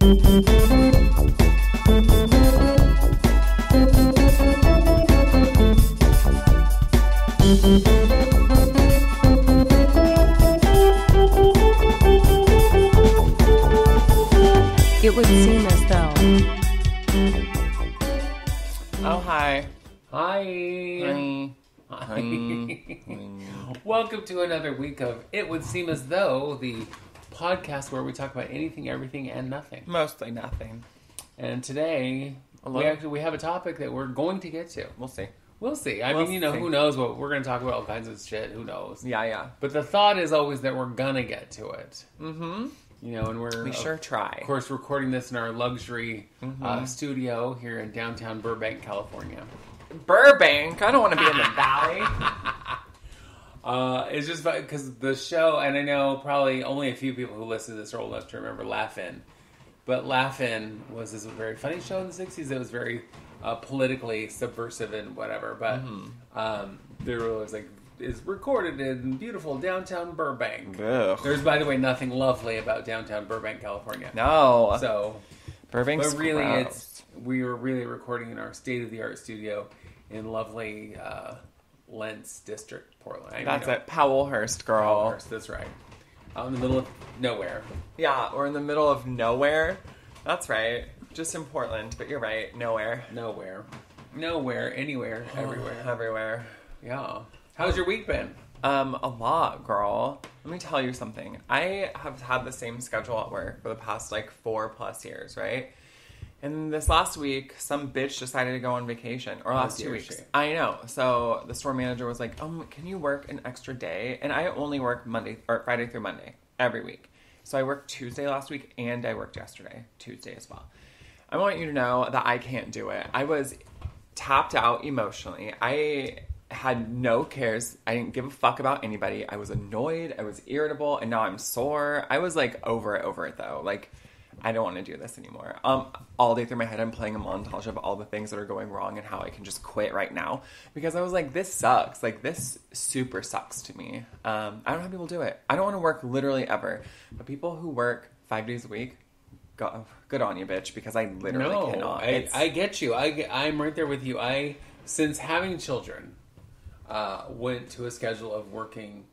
It would seem as though. Oh, hi. Hi. Welcome to another week of It Would Seem As Though, the podcast where we talk about anything, everything, and nothing. Mostly nothing. And today, we have a topic that we're going to get to. We'll see. We'll see. I mean, who knows what we're going to talk about, all kinds of shit. Who knows? Yeah. But the thought is always that we're going to get to it. Mm-hmm. You know, and we sure try. Of course, recording this in our luxury studio here in downtown Burbank, California. Burbank? I don't want to be in the valley. It's just because the show, and I know probably only a few people who listen to this are old enough to remember Laugh-In. But Laugh-In was this very funny show in the 60s. It was very politically subversive and whatever. But there was is recorded in beautiful downtown Burbank. Ugh. There's, by the way, nothing lovely about downtown Burbank, California. No. So, Burbank's but really, gross. we were really recording in our state-of-the-art studio in lovely Lentz District, Portland. That's it. Powellhurst, girl. Powellhurst, that's right. Out in the middle of nowhere. Yeah, we're in the middle of nowhere. That's right. Just in Portland, but you're right. Nowhere. Nowhere, anywhere, everywhere. Everywhere. Yeah. How's your week been? A lot, girl. Let me tell you something. I have had the same schedule at work for the past 4+ years, right? And this last week, some bitch decided to go on vacation. Or last 2 weeks. I know. So the store manager was like, can you work an extra day? And I only work Friday through Monday every week. So I worked Tuesday last week and I worked yesterday, Tuesday as well. I want you to know that I can't do it. I was tapped out emotionally. I had no cares. I didn't give a fuck about anybody. I was annoyed. I was irritable. And now I'm sore. I was over it though. I don't want to do this anymore. All day through my head, I'm playing a montage of all the things that are going wrong and how I can just quit right now. Because I was like, this sucks. This super sucks to me. I don't know how people do it. I don't want to work literally ever. But people who work 5 days a week, good on you, bitch. Because I literally cannot. I get you. I'm right there with you. Since having children, went to a schedule of working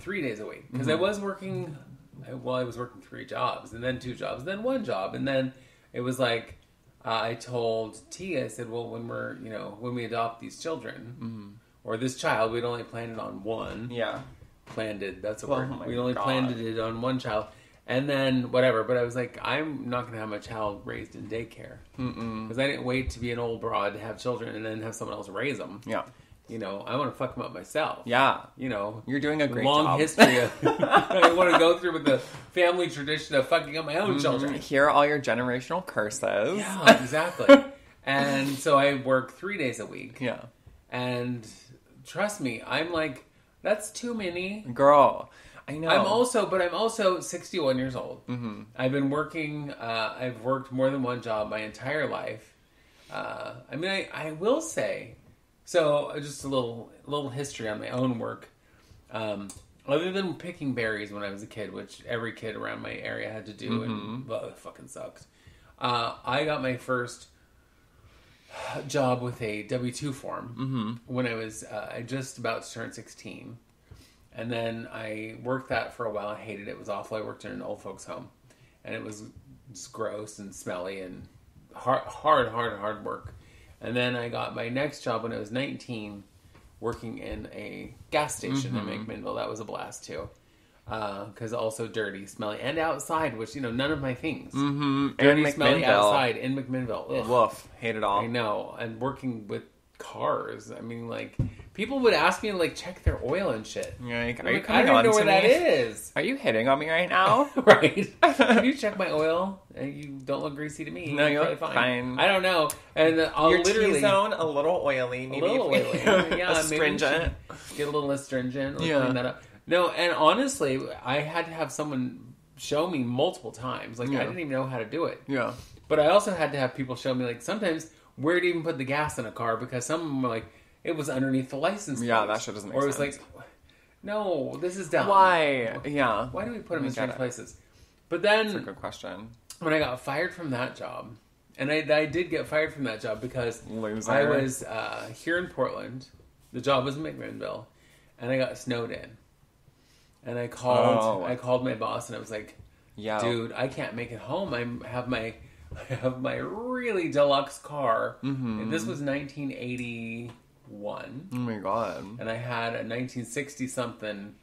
3 days a week. Because I was working... I was working 3 jobs, and then 2 jobs, then 1 job, and then it was I told T, I said, well, when we adopt these children, or this child, we'd only planned it on one. Yeah. Planned it, that's a word. We only planned it on 1 child, and then whatever, but I was like, I'm not going to have my child raised in daycare. Because I didn't wait to be an old broad to have children and then have someone else raise them. Yeah. I want to fuck them up myself. Yeah. You're doing a great long job. history of, I want to go through with the family tradition of fucking up my own children. Hear all your generational curses. Yeah, exactly. And so I work 3 days a week. Yeah. And trust me, I'm that's too many. Girl, I know. I'm also 61 years old. Mm-hmm. I've been working, I've worked more than 1 job my entire life. I will say... So, just a little history on my own work. Other than picking berries when I was a kid, which every kid around my area had to do, and it fucking sucked. I got my first job with a W-2 form when I was just about to turn 16. And then I worked that for a while. I hated it. It was awful. I worked in an old folks home. And it was just gross and smelly and hard work. And then I got my next job when I was 19, working in a gas station in McMinnville. That was a blast, too. Because also dirty, smelly, and outside, which, none of my things. Dirty, smelly, outside in McMinnville. Ugh. Woof. Hate it all. I know. And working with cars. People would ask me to, check their oil and shit. Are you I coming don't on know to where me? that is. Are you hitting on me right now? Right. Can you check my oil? You don't look greasy to me. No, you You're look probably fine. I don't know. And I'll Your literally... T-zone, a little oily. Maybe a little oily. Yeah, astringent. Get a little astringent or clean that up. No, and honestly, I had to have someone show me multiple times. I didn't even know how to do it. Yeah. But I also had to have people show me, sometimes where to even put the gas in a car, because some of them were it was underneath the license plate. Yeah, that shit doesn't make sense. Or it was no, this is dumb. Why? Yeah. Why do we put them in strange places? But then... That's a good question. when I got fired from that job, and I did get fired from that job because Loser. I was here in Portland. The job was in McMinnville, and I got snowed in. And I called my boss, and I was like, Yeah. dude, I can't make it home. I have my really deluxe car. Mm-hmm. And this was 1981. Oh my God. And I had a 1960 something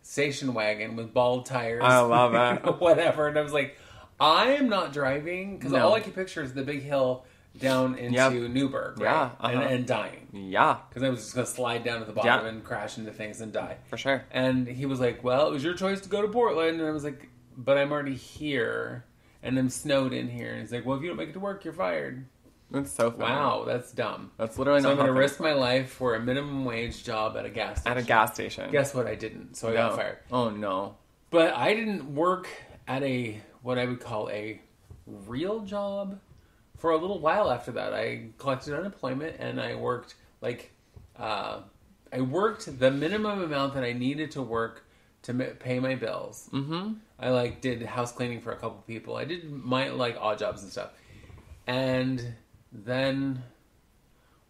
station wagon with bald tires. I love it. Whatever. And I was like, I am not driving because No. all I can picture is the big hill down into Newburgh, right? Yeah, And dying. Yeah. Because I was just going to slide down to the bottom and crash into things and die. For sure. And he was like, well, it was your choice to go to Portland. And I was like, but I'm already here. And I'm snowed in here. And he's like, well, if you don't make it to work, you're fired. That's so funny. Wow, that's dumb. That's literally So not I'm going to how risk my life for a minimum wage job at a gas station. At a gas station. Guess what? I didn't. So I got fired. Oh, no. But I didn't work at what I would call a real job for a little while after that. I collected unemployment and I worked I worked the minimum amount that I needed to work to pay my bills. Mm-hmm. I did house cleaning for a couple people. I did my odd jobs and stuff. And then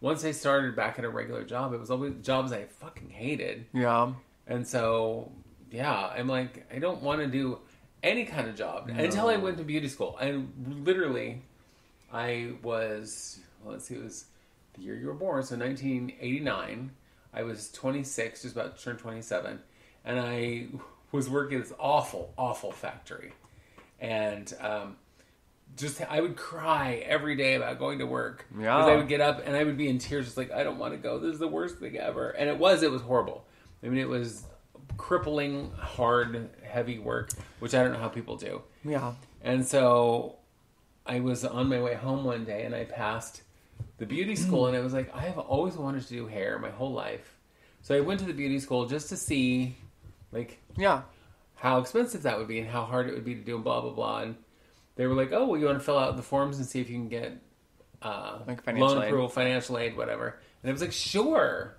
once I started back at a regular job, it was always jobs I fucking hated. Yeah. And so, yeah, I'm like, I don't want to do any kind of job until I went to beauty school. And literally, I was, let's see, it was the year you were born, so 1989. I was 26, just about to turn 27. And I was working at this awful, awful factory. And I would cry every day about going to work. Yeah. Because I would get up and I would be in tears, just like, I don't want to go. This is the worst thing ever. And it was horrible. I mean, it was crippling, hard, heavy work, which I don't know how people do. Yeah. And so I was on my way home one day and I passed the beauty school and I was like, I have always wanted to do hair my whole life. So I went to the beauty school just to see, how expensive that would be and how hard it would be to do and blah, blah, blah. And they were like, oh, well, you want to fill out the forms and see if you can get loan approval, financial aid, whatever. And I was like, sure,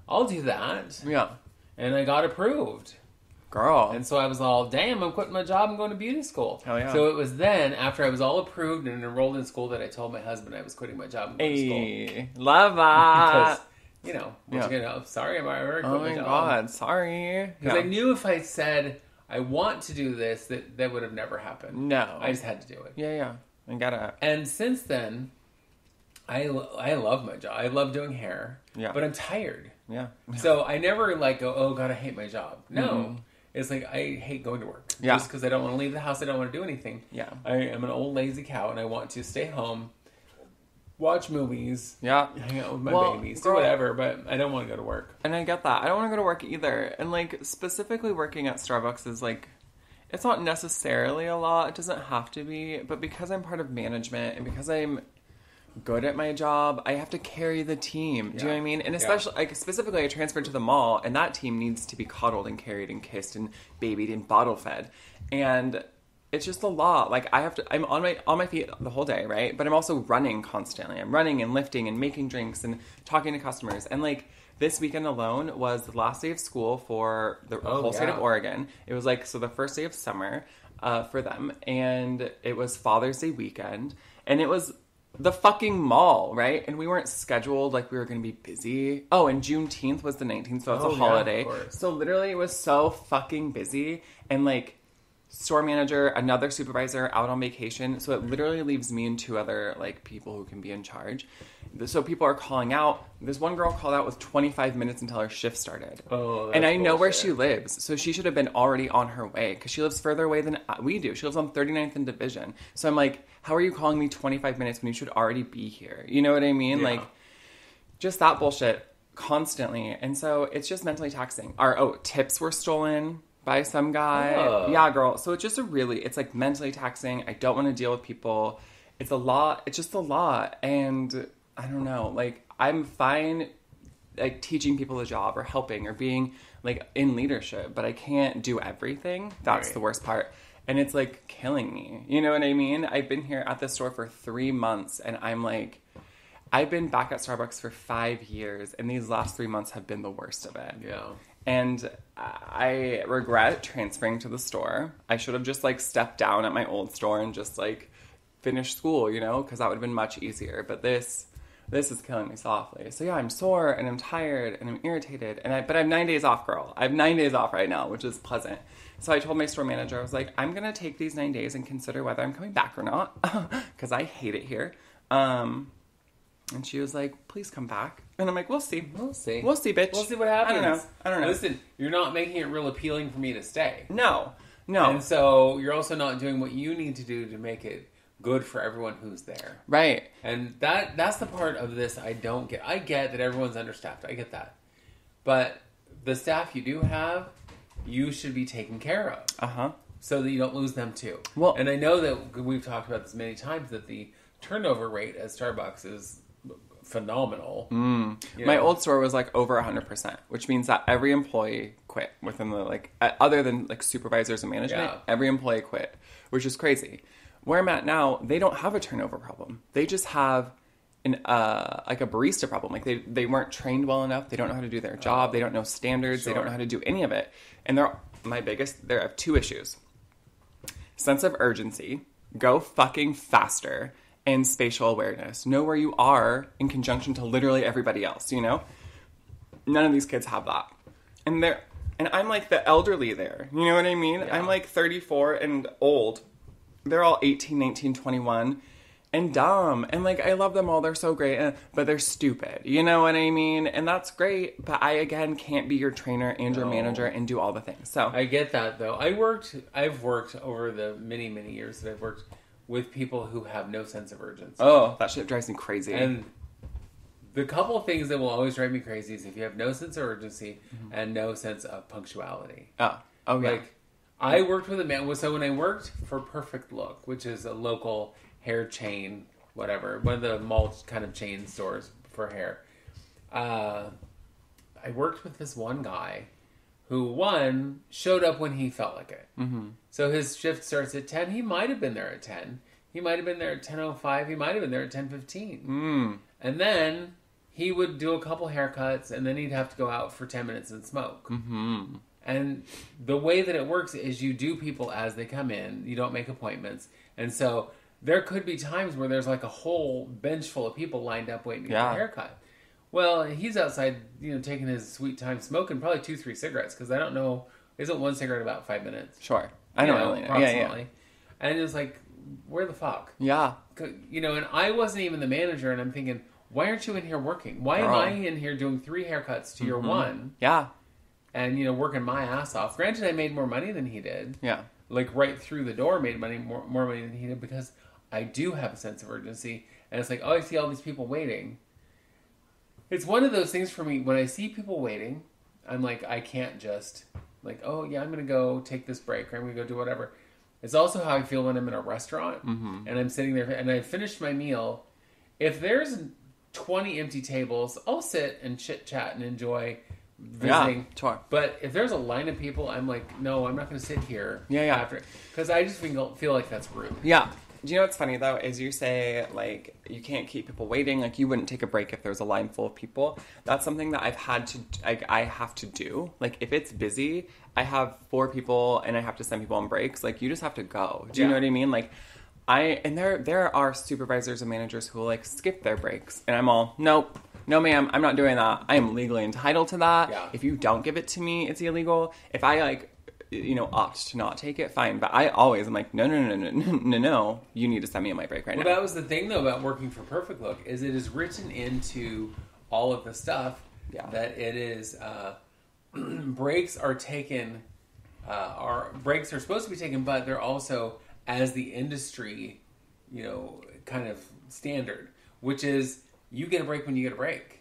I'll do that. Yeah. And I got approved. Girl. And so I was all, damn, I'm quitting my job and going to beauty school. Hell yeah. So it was then, after I was all approved and enrolled in school, that I told my husband I was quitting my job and going to school. Love that. Because, what you gonna, sorry, I'm already quit my job. God, sorry. Because I knew if I said, I want to do this, that would have never happened. No. I just had to do it. Yeah. I got it. And since then, I love my job. I love doing hair. Yeah. But I'm tired. Yeah. So I never go, oh God, I hate my job. No. Mm-hmm. It's like, I hate going to work. Yeah. Just because I don't want to leave the house. I don't want to do anything. Yeah. I am an old lazy cow and I want to stay home, watch movies. Yeah. Hang out with my babies. Do whatever, but I don't want to go to work. And I get that. I don't want to go to work either. And specifically working at Starbucks is it's not necessarily a lot. It doesn't have to be. But because I'm part of management and because I'm good at my job, I have to carry the team. Do you know what I mean? And especially, specifically, I transferred to the mall, and that team needs to be coddled and carried and kissed and babied and bottle fed. And it's just a lot. I'm on my feet the whole day, right? But I'm also running constantly. I'm running and lifting and making drinks and talking to customers. And this weekend alone was the last day of school for the whole state of Oregon. It was the first day of summer for them, and it was Father's Day weekend, and it was the fucking mall, right? And we weren't scheduled we were going to be busy. Oh, and Juneteenth was the 19th, so it's a holiday. So literally it was so fucking busy. And store manager, another supervisor out on vacation. So it literally leaves me and two other people who can be in charge. So people are calling out. This one girl called out with 25 minutes until her shift started. Oh, that's and I know bullshit. where she lives. So she should have been already on her way because she lives further away than we do. She lives on 39th and Division. So I'm like, how are you calling me 25 minutes when you should already be here? You know what I mean? Yeah. Just that bullshit constantly. And so it's just mentally taxing. Tips were stolen by some guy. Oh. Yeah, girl. So it's just it's mentally taxing. I don't want to deal with people. It's a lot. It's just a lot. And I don't know. I'm fine teaching people a job or helping or being in leadership, but I can't do everything. That's the worst part. And it's killing me. You know what I mean? I've been here at the store for 3 months and I'm I've been back at Starbucks for 5 years and these last 3 months have been the worst of it. Yeah. And I regret transferring to the store. I should have just, like, stepped down at my old store and just, like, finished school, you know, because that would have been much easier. But this is killing me softly. So, yeah, I'm sore, and I'm tired, and I'm irritated. But I have 9 days off, girl. I have 9 days off right now, which is pleasant. So I told my store manager, I was like, I'm going to take these 9 days and consider whether I'm coming back or not, because I hate it here. And she was like, please come back. And I'm like, we'll see. We'll see. We'll see, bitch. We'll see what happens. I don't know. Listen, you're not making it real appealing for me to stay. No. And so you're also not doing what you need to do to make it good for everyone who's there. Right. And that's the part of this I don't get. I get that everyone's understaffed. I get that. But the staff you do have, you should be taken care of. Uh-huh. So that you don't lose them too. Well, and I know that we've talked about this many times, that the turnover rate at Starbucks is phenomenal. My old store was like over 100%, which means that every employee quit within the, like, other than like supervisors and management, every employee quit, which is crazy. Where I'm at now, they don't have a turnover problem. They just have like a barista problem. Like they weren't trained well enough. They don't know how to do their job. They don't know standards. They don't know how to do any of it. And I have two issues. Sense of urgency. Go fucking faster. And spatial awareness. Know where you are in conjunction to literally everybody else, you know? None of these kids have that. And I'm like the elderly there. You know what I mean? Yeah. I'm like 34 and old. They're all 18, 19, 21 and dumb. And like, I love them all. They're so great, but they're stupid. You know what I mean? And that's great. But I, again, can't be your trainer and your manager and do all the things. So I get that though. I've worked over the many, many years that I've worked with people who have no sense of urgency. Oh, that shit drives me crazy. And the couple of things that will always drive me crazy is if you have no sense of urgency and no sense of punctuality. Oh yeah. Like, I worked with a man, so when I worked for Perfect Look, which is a local hair chain, whatever, one of the mall kind of chain stores for hair, I worked with this one guy who, showed up when he felt like it. Mm-hmm. So his shift starts at 10. He might have been there at 10. He might have been there at 10:05. He might have been there at 10:15. And then he would do a couple haircuts, and then he'd have to go out for 10 minutes and smoke. Mm-hmm. And the way that it works is you do people as they come in. You don't make appointments. And so there could be times where there's like a whole bench full of people lined up waiting to get a haircut. Well, he's outside, taking his sweet time smoking probably 2-3 cigarettes, because I don't know, isn't one cigarette about 5 minutes? Sure. I know. Approximately. Yeah. And it's like, where the fuck? Yeah. And I wasn't even the manager, and I'm thinking, why aren't you in here working? Why am I in here doing 3 haircuts to your one? Yeah. And, working my ass off. Granted, I made more money than he did. Yeah. Like, right through the door, made more money than he did, because I do have a sense of urgency. And it's like, I see all these people waiting. It's one of those things for me, when I see people waiting, I'm like, I can't just, like, oh, yeah, I'm going to go take this break, or I'm going to go do whatever. It's also how I feel when I'm in a restaurant, and I'm sitting there, and I've finished my meal. If there's 20 empty tables, I'll sit and chit-chat and enjoy visiting. Yeah, sure. But if there's a line of people, I'm like, no, I'm not going to sit here after it. Because I just feel like that's rude. Yeah. Do you know what's funny, though, is you say, like, you can't keep people waiting. Like, you wouldn't take a break if there's a line full of people. That's something that I have to do. Like, if it's busy, I have 4 people and I have to send people on breaks. Like, you just have to go. Do you know what I mean? Like, there are supervisors and managers who will, like, skip their breaks. And I'm all, nope. No, ma'am, I'm not doing that. I am legally entitled to that. Yeah. If you don't give it to me, it's illegal. If I, opt to not take it, fine. But I always am like, no, you need to send me on my break right now. That was the thing, though, about working for Perfect Look, is it is written into all of the stuff that it is, breaks are taken, breaks are supposed to be taken, but they're also, as the industry, kind of standard, which is, you get a break when you get a break.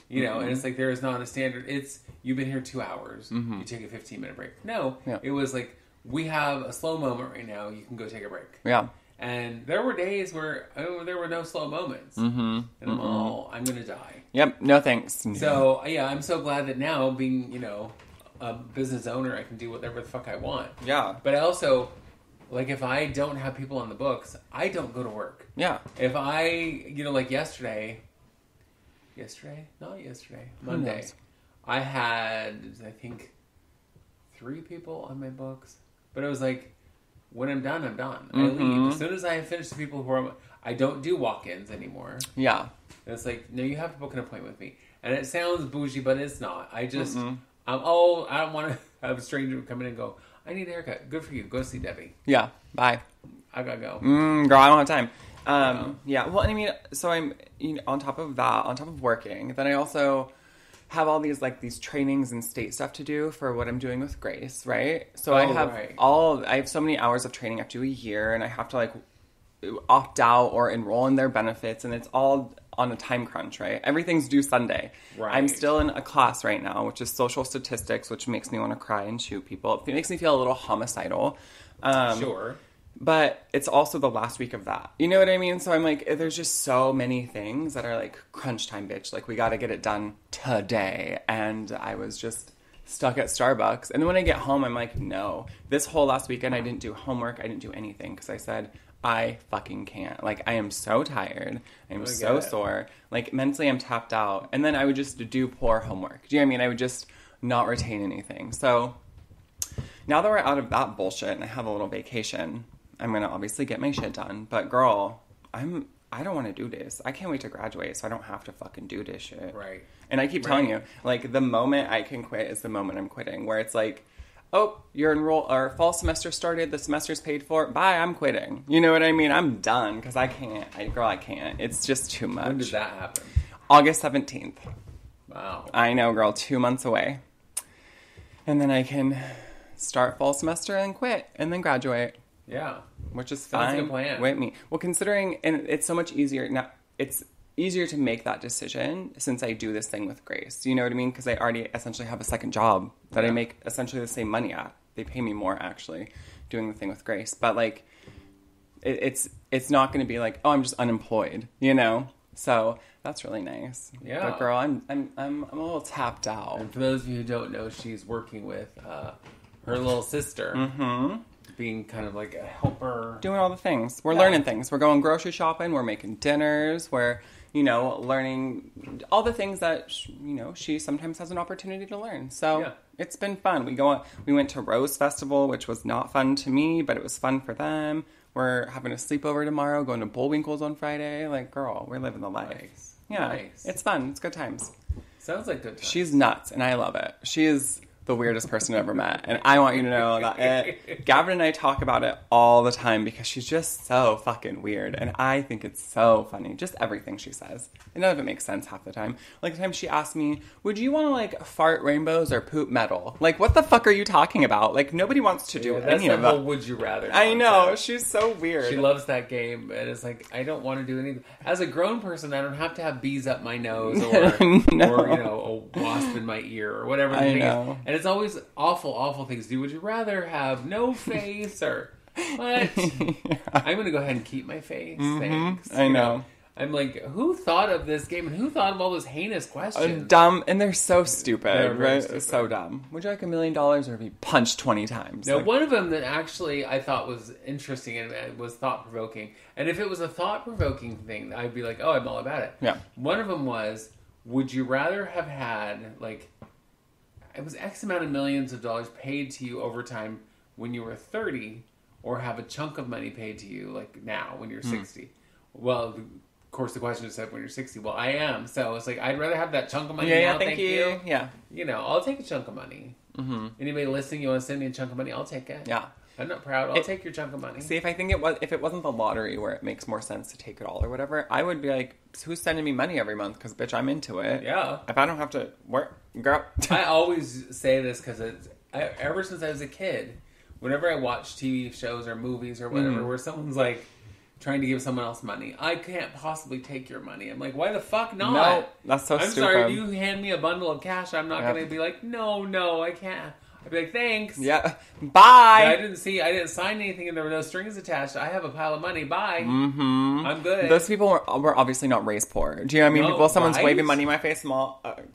And it's like, there is not a standard. It's, you've been here 2 hours. You take a 15-minute break. No, it was like, we have a slow moment right now. You can go take a break. Yeah. And there were days where there were no slow moments. And I'm I'm going to die. Yep. No thanks. So, I'm so glad that now, being, a business owner, I can do whatever the fuck I want. Yeah. But I also, like, if I don't have people on the books, I don't go to work. Yeah. If I, like Monday, I had, I think, 3 people on my books. But it was like, when I'm done, I'm done. I leave. As soon as I have finished the people who are... I don't do walk-ins anymore. Yeah. And it's like, no, you have to book an appointment with me. And it sounds bougie, but it's not. I just... I don't want to have a stranger come in and go, I need a haircut. Good for you. Go see Debbie. Yeah. Bye. I gotta go. Girl, I don't have time. Yeah. Well, I mean, so I'm, on top of that, on top of working, then I also have all these, like, these trainings and state stuff to do for what I'm doing with Grace, right? So I have so many hours of training I have to do a year, and I have to, like, opt out or enroll in their benefits, and it's all on a time crunch, right? Everything's due Sunday. Right. I'm still in a class right now, which is social statistics, which makes me want to cry and shoot people. It makes me feel a little homicidal. Sure. But it's also the last week of that. You know what I mean? So I'm like, there's just so many things that are like, crunch time, bitch. Like, we got to get it done today. And I was just stuck at Starbucks. And then when I get home, I'm like, no. This whole last weekend, I didn't do homework. I didn't do anything because I said, I fucking can't. Like, I am so tired. I'm so sore. Like, mentally, I'm tapped out. And then I would just do poor homework. Do you know what I mean? I would just not retain anything. So now that we're out of that bullshit and I have a little vacation, I'm going to obviously get my shit done. But girl, I don't want to do this. I can't wait to graduate so I don't have to fucking do this shit. Right. And I keep telling you, like, the moment I can quit is the moment I'm quitting. Where it's like, oh, your fall semester started, the semester's paid for, bye, I'm quitting. You know what I mean? I'm done because I can't. I can't. It's just too much. When did that happen? August 17th. Wow. I know, girl, 2 months away. And then I can start fall semester and quit and then graduate. Yeah. Which is Sounds fine like a plan. with me. Well, considering, and it's so much easier now, it's easier to make that decision since I do this thing with Grace. You know what I mean? Because I already essentially have a second job that I make essentially the same money at. They pay me more, actually, doing the thing with Grace. But, like, it's not going to be like, oh, I'm just unemployed, you know? So that's really nice. Yeah. But girl, I'm a little tapped out. And for those of you who don't know, she's working with her little sister, being kind of like a helper, doing all the things. We're learning things. We're going grocery shopping. We're making dinners. We're learning all the things that she sometimes has an opportunity to learn. So it's been fun. We went to Rose Festival, which was not fun to me, but it was fun for them. We're having a sleepover tomorrow, going to Bullwinkle's on Friday. Like, girl, we're living the life. Nice. Yeah, nice. It's fun. It's good times. Sounds like good times. She's nuts, and I love it. She is the weirdest person I've ever met, and I want you to know that Gavin and I talk about it all the time because she's just so fucking weird, and I think it's so funny. Just everything she says, and none of it makes sense half the time. Like the time she asked me, "Would you want to like fart rainbows or poop metal?" Like, what the fuck are you talking about? Like, nobody wants to do any of that. Would you rather? I know, she's so weird. She loves that game, and it's like, I don't want to do anything. As a grown person, I don't have to have bees up my nose or or a wasp in my ear or whatever the thing is. And it's always awful things to do. Would you rather have no face or what? I'm going to go ahead and keep my face. Thanks. I know. I'm like, who thought of this game and who thought of all those heinous questions? Dumb, and they're so stupid, right? Stupid. So dumb. Would you like $1 million or be punched 20 times? Now, one of them that actually I thought was interesting and was thought-provoking, and if it was a thought-provoking thing, I'd be like, oh, I'm all about it. Yeah. One of them was, would you rather have had, like, it was X amount of millions of dollars paid to you over time when you were 30, or have a chunk of money paid to you, like, now, when you're 60? Well, of course, the question is said when you're 60. Well, I am. So it's like, I'd rather have that chunk of money now. Thank you. Yeah. I'll take a chunk of money. Anybody listening, you want to send me a chunk of money? I'll take it. Yeah. I'm not proud. I'll take your chunk of money. See, if it wasn't the lottery where it makes more sense to take it all or whatever, I would be like, who's sending me money every month? Because, bitch, I'm into it. Yeah. If I don't have to work, girl. I always say this because ever since I was a kid, whenever I watch TV shows or movies or whatever, where someone's like trying to give someone else money, I can't possibly take your money. I'm like, why the fuck not? No, that's so stupid. I'm sorry, if you hand me a bundle of cash, I'm not going to be like, no, I can't. I'd be like, thanks. Yeah. Bye. I didn't sign anything and there were no strings attached. I have a pile of money. Bye. I'm good. Those people were obviously not raised poor. Do you know what I mean? Someone's waving money in my face,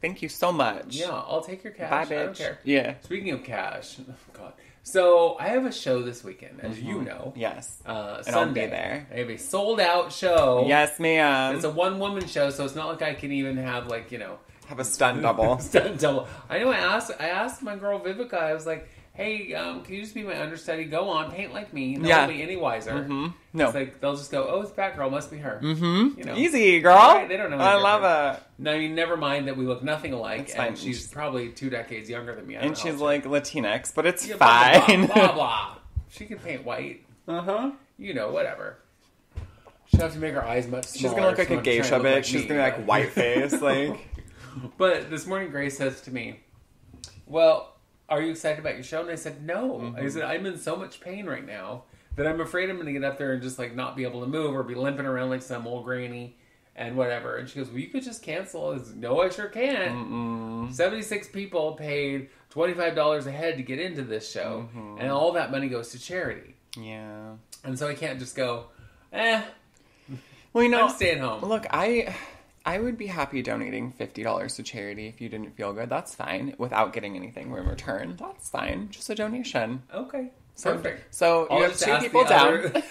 thank you so much. Yeah, I'll take your cash. Bye, bitch. I don't care. Yeah. Speaking of cash, oh God. So I have a show this weekend, as you know. Yes. Sunday. And I'll be there. I have a sold out show. Yes, ma'am. It's a one woman show, so it's not like I can even have Have a stunt double. Stunt double. I know. I asked my girl Vivica. I was like, "Hey, can you just be my understudy? Go on, paint like me. They won't be any wiser." Mm-hmm. No, it's like they'll just go, "Oh, it's Batgirl. Must be her." Mm-hmm. You know, easy, girl. Right? They don't know. I love it. No, I mean, never mind that we look nothing alike, It's and fine. she's probably 2 decades younger than me. I And don't know she's how like Latinx, but it's Yeah, fine. Blah, blah, blah, blah. She can paint white. You know, whatever. She'll have to make her eyes much smaller. She's gonna look like a geisha bitch. She's gonna be like but- white face, like. But this morning, Grace says to me, "Well, are you excited about your show?" And I said, "No." I said, "I'm in so much pain right now that I'm afraid I'm going to get up there and just like not be able to move or be limping around like some old granny and whatever." And she goes, "Well, you could just cancel." I said, "No, I sure can't." 76 people paid $25 a head to get into this show, and all that money goes to charity. Yeah. And so I can't just go, Well, you know, I'm staying home. Look, I would be happy donating $50 to charity if you didn't feel good. That's fine. Without getting anything in return. That's fine. Just a donation. Okay. So, Perfect. So I'll you have just 2 ask people the down. other-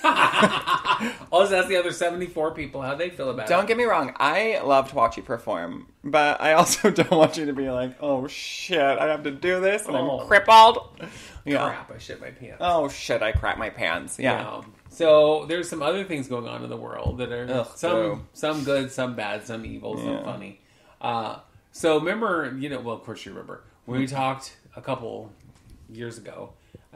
I'll just ask the other 74 people how they feel about it. Don't get me wrong. I love to watch you perform. But I also don't want you to be like, oh shit, I have to do this and I'm crippled. Yeah. Crap, I shit my pants. Oh shit, I crap my pants. Yeah. So there's some other things going on in the world that are Ugh, some good, some bad, some evil, some funny. So remember, well, of course you remember when we talked a couple years ago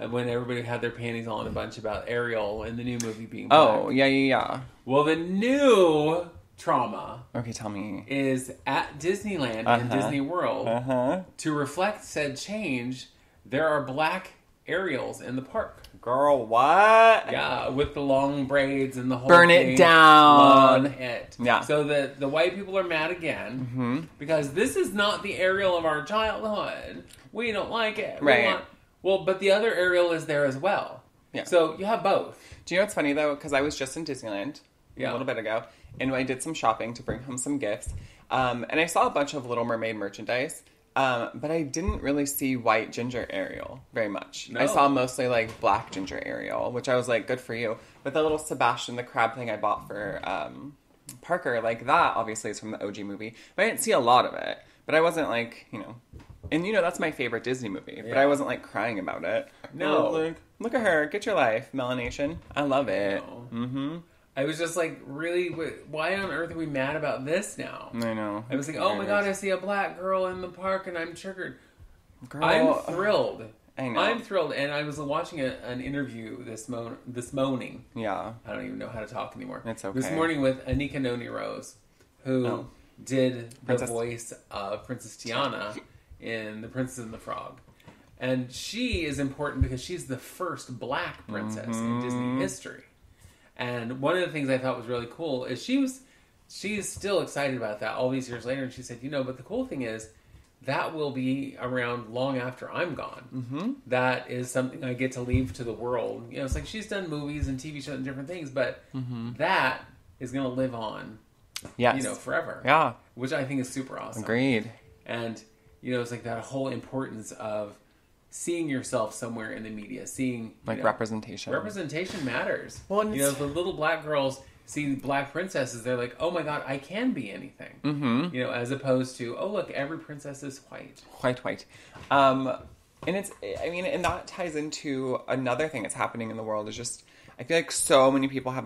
when everybody had their panties all in a bunch about Ariel and the new movie being black. Oh, yeah. Well, the new trauma Okay, tell me. is at Disneyland and Disney World to reflect said change. There are black Ariels in the park. Girl, what? Yeah, with the long braids and the whole Burn thing. it down. Love it. Yeah. So the white people are mad again because this is not the Ariel of our childhood. We don't like it. Right. But the other Ariel is there as well. Yeah. So you have both. Do you know what's funny, though? Because I was just in Disneyland a little bit ago, and I did some shopping to bring home some gifts. And I saw a bunch of Little Mermaid merchandise, but I didn't really see white ginger Ariel very much. No. I saw mostly, like, black ginger Ariel, which I was like, good for you. But the little Sebastian the Crab thing I bought for Parker, like, that obviously is from the OG movie. But I didn't see a lot of it. But I wasn't, like, And, that's my favorite Disney movie. But I wasn't, like, crying about it. No. I was like, look at her. Get your life, Melanation. I love it. No. I was just like, really? Why on earth are we mad about this now? I know. I was like, oh my god, I see a black girl in the park and I'm triggered. Girl, I'm thrilled. I know. I'm thrilled. And I was watching an interview this morning. Yeah. I don't even know how to talk anymore. It's okay. This morning with Anika Noni Rose, who did the voice of Princess Tiana in The Princess and the Frog. And she is important because she's the first black princess in Disney history. And one of the things I thought was really cool is she's still excited about that all these years later. And she said, but the cool thing is that will be around long after I'm gone. Mm-hmm. That is something I get to leave to the world. It's like she's done movies and TV shows and different things, but that is going to live on, forever. Yeah. Which I think is super awesome. Agreed. And, it's like that whole importance of seeing yourself somewhere in the media, seeing representation. Representation matters. Well, and the little black girls see black princesses, they're like, oh my god, I can be anything. Mm-hmm. As opposed to, oh look, every princess is white. White. And and that ties into another thing that's happening in the world is just, I feel like so many people have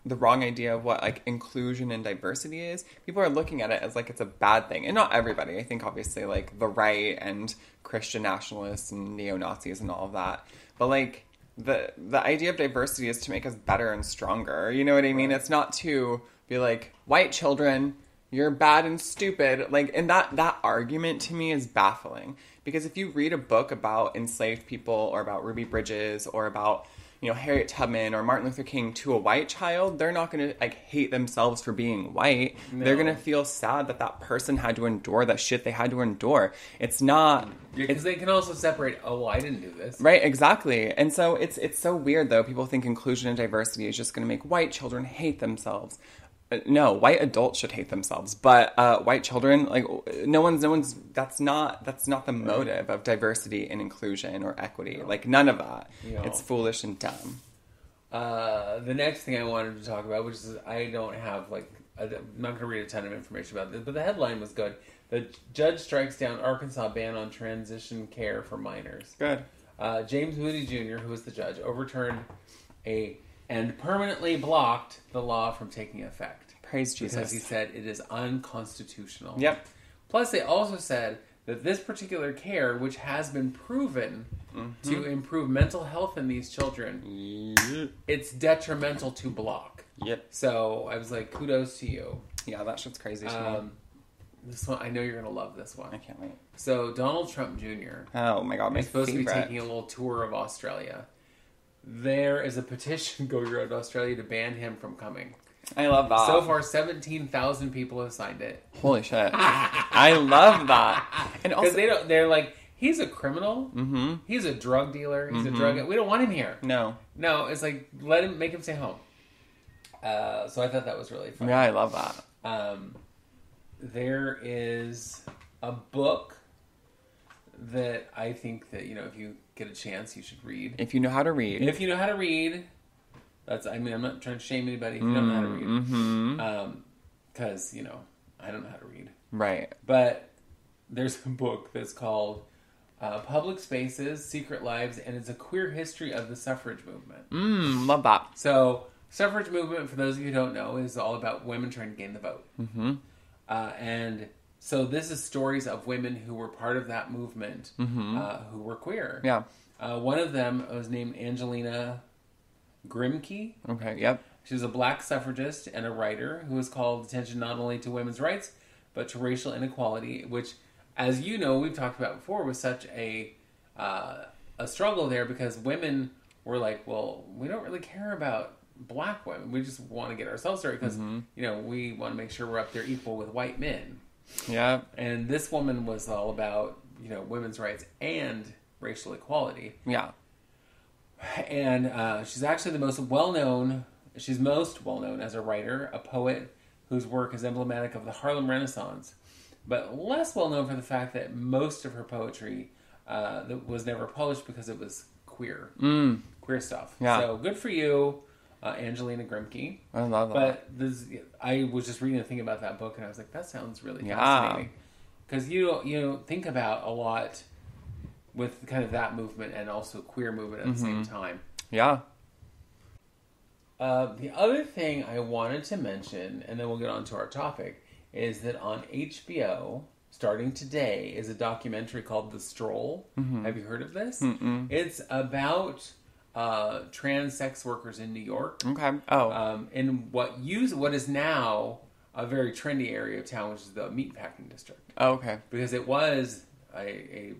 the wrong idea of what, like, inclusion and diversity is. People are looking at it as, like, it's a bad thing. And not everybody. I think, obviously, like, the right and Christian nationalists and neo-Nazis and all of that. But, like, the idea of diversity is to make us better and stronger. You know what I mean? It's not to be like, white children, you're bad and stupid. Like, and that argument to me is baffling. Because if you read a book about enslaved people or about Ruby Bridges or about Harriet Tubman or Martin Luther King to a white child, they're not going to, like, hate themselves for being white. No. They're going to feel sad that person had to endure that shit they had to endure. It's not... Because they can also separate, oh, well, I didn't do this. Right, exactly. And so it's so weird, though. People think inclusion and diversity is just going to make white children hate themselves. No, white adults should hate themselves, but white children, like, no one's. That's not the motive of diversity and inclusion or equity. Like, none of that. It's foolish and dumb. The next thing I wanted to talk about, which is I don't have I'm not going to read a ton of information about this, but the headline was good. The judge strikes down Arkansas ban on transition care for minors. Good. James Moody Jr., who was the judge, overturned and permanently blocked the law from taking effect. Praise Jesus. Because he said it is unconstitutional. Yep. Plus, they also said that this particular care, which has been proven to improve mental health in these children, it's detrimental to block. Yep. So I was like, kudos to you. Yeah, that shit's crazy to me. This one, I know you're going to love this one. I can't wait. So Donald Trump Jr. Oh my God, my is supposed favorite. to be taking a little tour of Australia. There is a petition going around Australia to ban him from coming. I love that. So far, 17,000 people have signed it. Holy shit. I love that. And also, they're like, he's a criminal. Mm-hmm. He's a drug dealer. He's a drug. We don't want him here. No. It's like, make him stay home. So I thought that was really fun. Yeah, I love that. There is a book that I think that, if you get a chance, you should read. If you know how to read. If you know how to read, I'm not trying to shame anybody if you don't know how to read. Mm-hmm. Because, I don't know how to read. Right. But there's a book that's called Public Spaces, Secret Lives, and it's a queer history of the suffrage movement. Love that. So, suffrage movement, for those of you who don't know, is all about women trying to gain the vote. Mm-hmm. And so this is stories of women who were part of that movement, who were queer. Yeah. One of them was named Angelina Grimke. Okay, yep. She was a black suffragist and a writer who has called attention not only to women's rights, but to racial inequality, which, as you know, we've talked about before, was such a struggle there because women were like, well, we don't really care about black women. We just want to get ourselves right because, we want to make sure we're up there equal with white men. Yeah. And this woman was all about, women's rights and racial equality. Yeah. And she's actually most well known as a writer, a poet whose work is emblematic of the Harlem Renaissance, but less well known for the fact that most of her poetry that was never published because it was queer stuff. Yeah. So good for you, Angelina Grimke. I love that. But I was just reading a thing about that book, and I was like, that sounds really fascinating. Because you don't think about a lot with kind of that movement and also queer movement at the same time. Yeah. The other thing I wanted to mention, and then we'll get on to our topic, is that on HBO, starting today, is a documentary called The Stroll. Have you heard of this? It's about trans sex workers in New York. Okay. Oh. In what is now a very trendy area of town, which is the meatpacking district. Oh, okay. Because it was a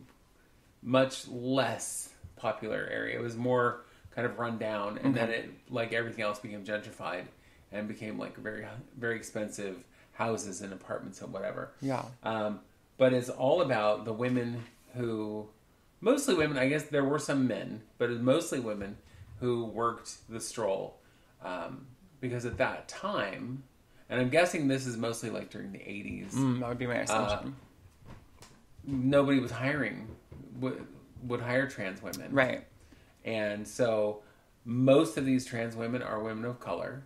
much less popular area. It was more kind of run down, and then it, like everything else, became gentrified and became like very, very expensive houses and apartments and whatever. Yeah. But it's all about the women who, mostly women, I guess there were some men, but it's mostly women who worked the stroll. Because at that time, and I'm guessing this is mostly like during the 80s. That would be my assumption. Nobody was would hire trans women. Right. And so most of these trans women are women of color.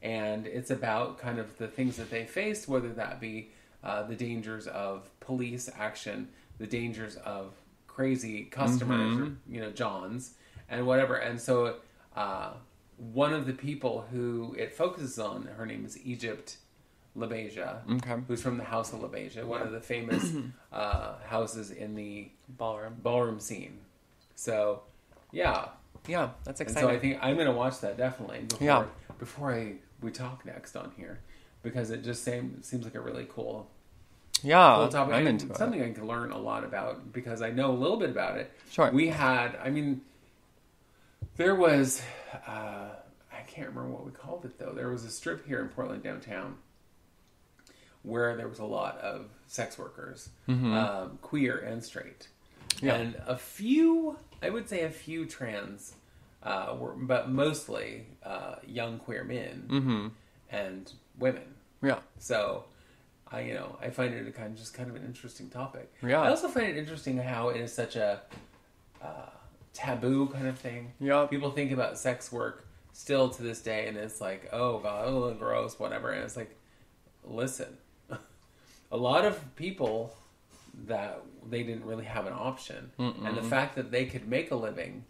And it's about kind of the things that they faced, whether that be the dangers of police action, the dangers of crazy customers, or, Johns, and whatever. And so one of the people who it focuses on, her name is Egypt LaBeija, who's from the House of LaBeija, one of the famous houses in the ballroom scene. So, yeah. Yeah, that's exciting. And so I think I'm going to watch that definitely before we talk next on here, because it just seems like a really cool topic. I'm into it. Something I can learn a lot about because I know a little bit about it. Sure. There was, I can't remember what we called it though. There was a strip here in Portland downtown where there was a lot of sex workers, queer and straight. Yeah. And a few trans, but mostly young queer men and women. Yeah. So, I find it kind of an interesting topic. Yeah. I also find it interesting how it is such a taboo kind of thing. Yeah. People think about sex work still to this day, and it's like, oh God, oh, gross, whatever. And it's like, listen, a lot of people that they didn't really have an option. And the fact that they could make a living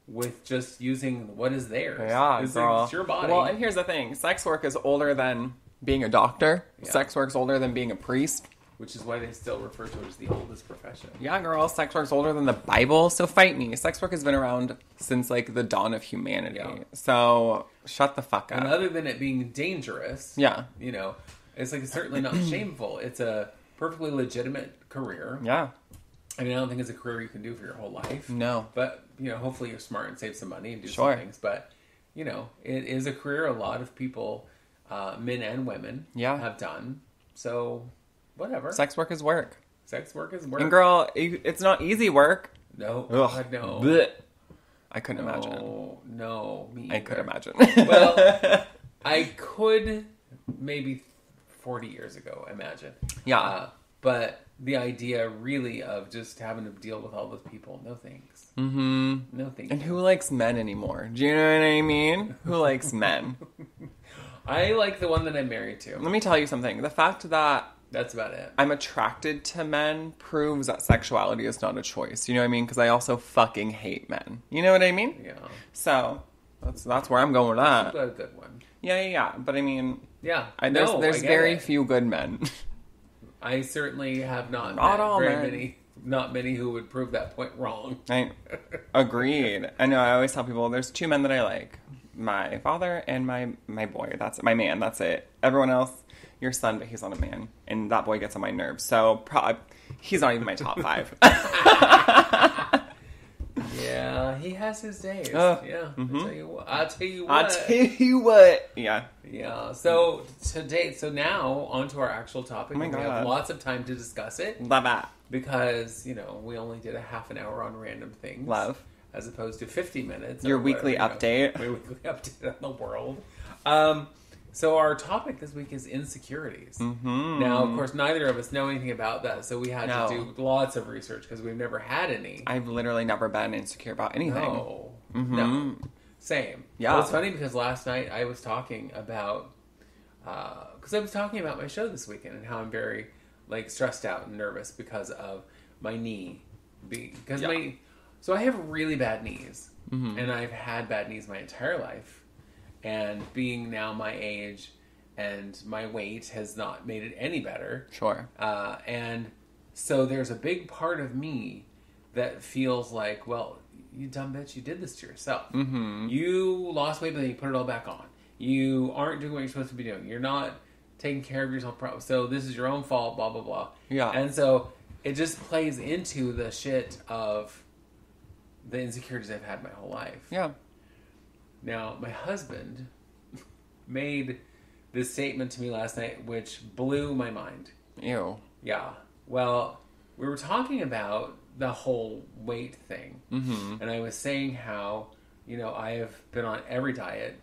with just using what is theirs. Yeah, girl. It's your body. Well, and here's the thing. Sex work is older than being a doctor. Yeah. Sex work's older than being a priest. Which is why they still refer to it as the oldest profession. Yeah, girl. Sex work's older than the Bible, so fight me. Sex work has been around since, like, the dawn of humanity. Yeah. So, shut the fuck up. And other than it being dangerous, Yeah. you know, it's like certainly not shameful. It's a perfectly legitimate career. Yeah. I mean, I don't think it's a career you can do for your whole life. No. But, you know, hopefully you're smart and save some money and do Sure. some things. But, you know, it is a career a lot of people, men and women, Yeah. have done. So, whatever. Sex work is work. Sex work is work. And girl, it's not easy work. No. Ugh. God, no. Blech. I couldn't No, imagine. no, me I either. could imagine. Well, I could maybe 40 years ago imagine. Yeah. But the idea really of just having to deal with all those people, no thanks. Mm-hmm. No thanks. And who likes men anymore? Do you know what I mean? Who likes men? I like the one that I'm married to. Let me tell you something. The fact that That's about it. I'm attracted to men proves that sexuality is not a choice. You know what I mean? Because I also fucking hate men. You know what I mean? Yeah. So that's where I'm going with You've that. got a good one. Yeah. But I mean, Yeah. there's I get very it. few good men. I certainly have not Not met all very men. many, not many who would prove that point wrong. I agreed. I know. I always tell people there's two men that I like: my father and my boy. That's it. My man. That's it. Everyone else, your son, but he's not a man, and that boy gets on my nerves. So he's not even my top 5. Yeah, he has his days. Oh, Yeah, mhm. I'll tell you what. I'll tell you I'll what. tell you what. Yeah. Yeah. So today, now on to our actual topic. Oh my and we God. have lots of time to discuss it Love that. because we only did a half an hour on random things. Love. As opposed to 50 minutes. Your or weekly whatever, update. My weekly update on the world. So our topic this week is insecurities. Mm-hmm. Now, of course, neither of us know anything about that, so we had No. to do lots of research because we've never had any. I've literally never been insecure about anything. No. Mhm. No. Same. Yeah. Well, it's funny because last night I was talking about, because I was talking about my show this weekend and how I'm very, stressed out and nervous because of my knee. Because Yeah. so I have really bad knees. Mhm. And I've had bad knees my entire life. And being now my age and my weight has not made it any better. Sure. And so there's a big part of me that feels like, well, you dumb bitch, you did this to yourself. Mm-hmm. You lost weight, but then you put it all back on. You aren't doing what you're supposed to be doing. You're not taking care of yourself properly. So this is your own fault, blah, blah, blah. Yeah. And so it just plays into the shit of the insecurities I've had my whole life. Yeah. Now, my husband made this statement to me last night, which blew my mind. Ew. Yeah. Well, we were talking about the whole weight thing. Mm-hmm. And I was saying how, I have been on every diet,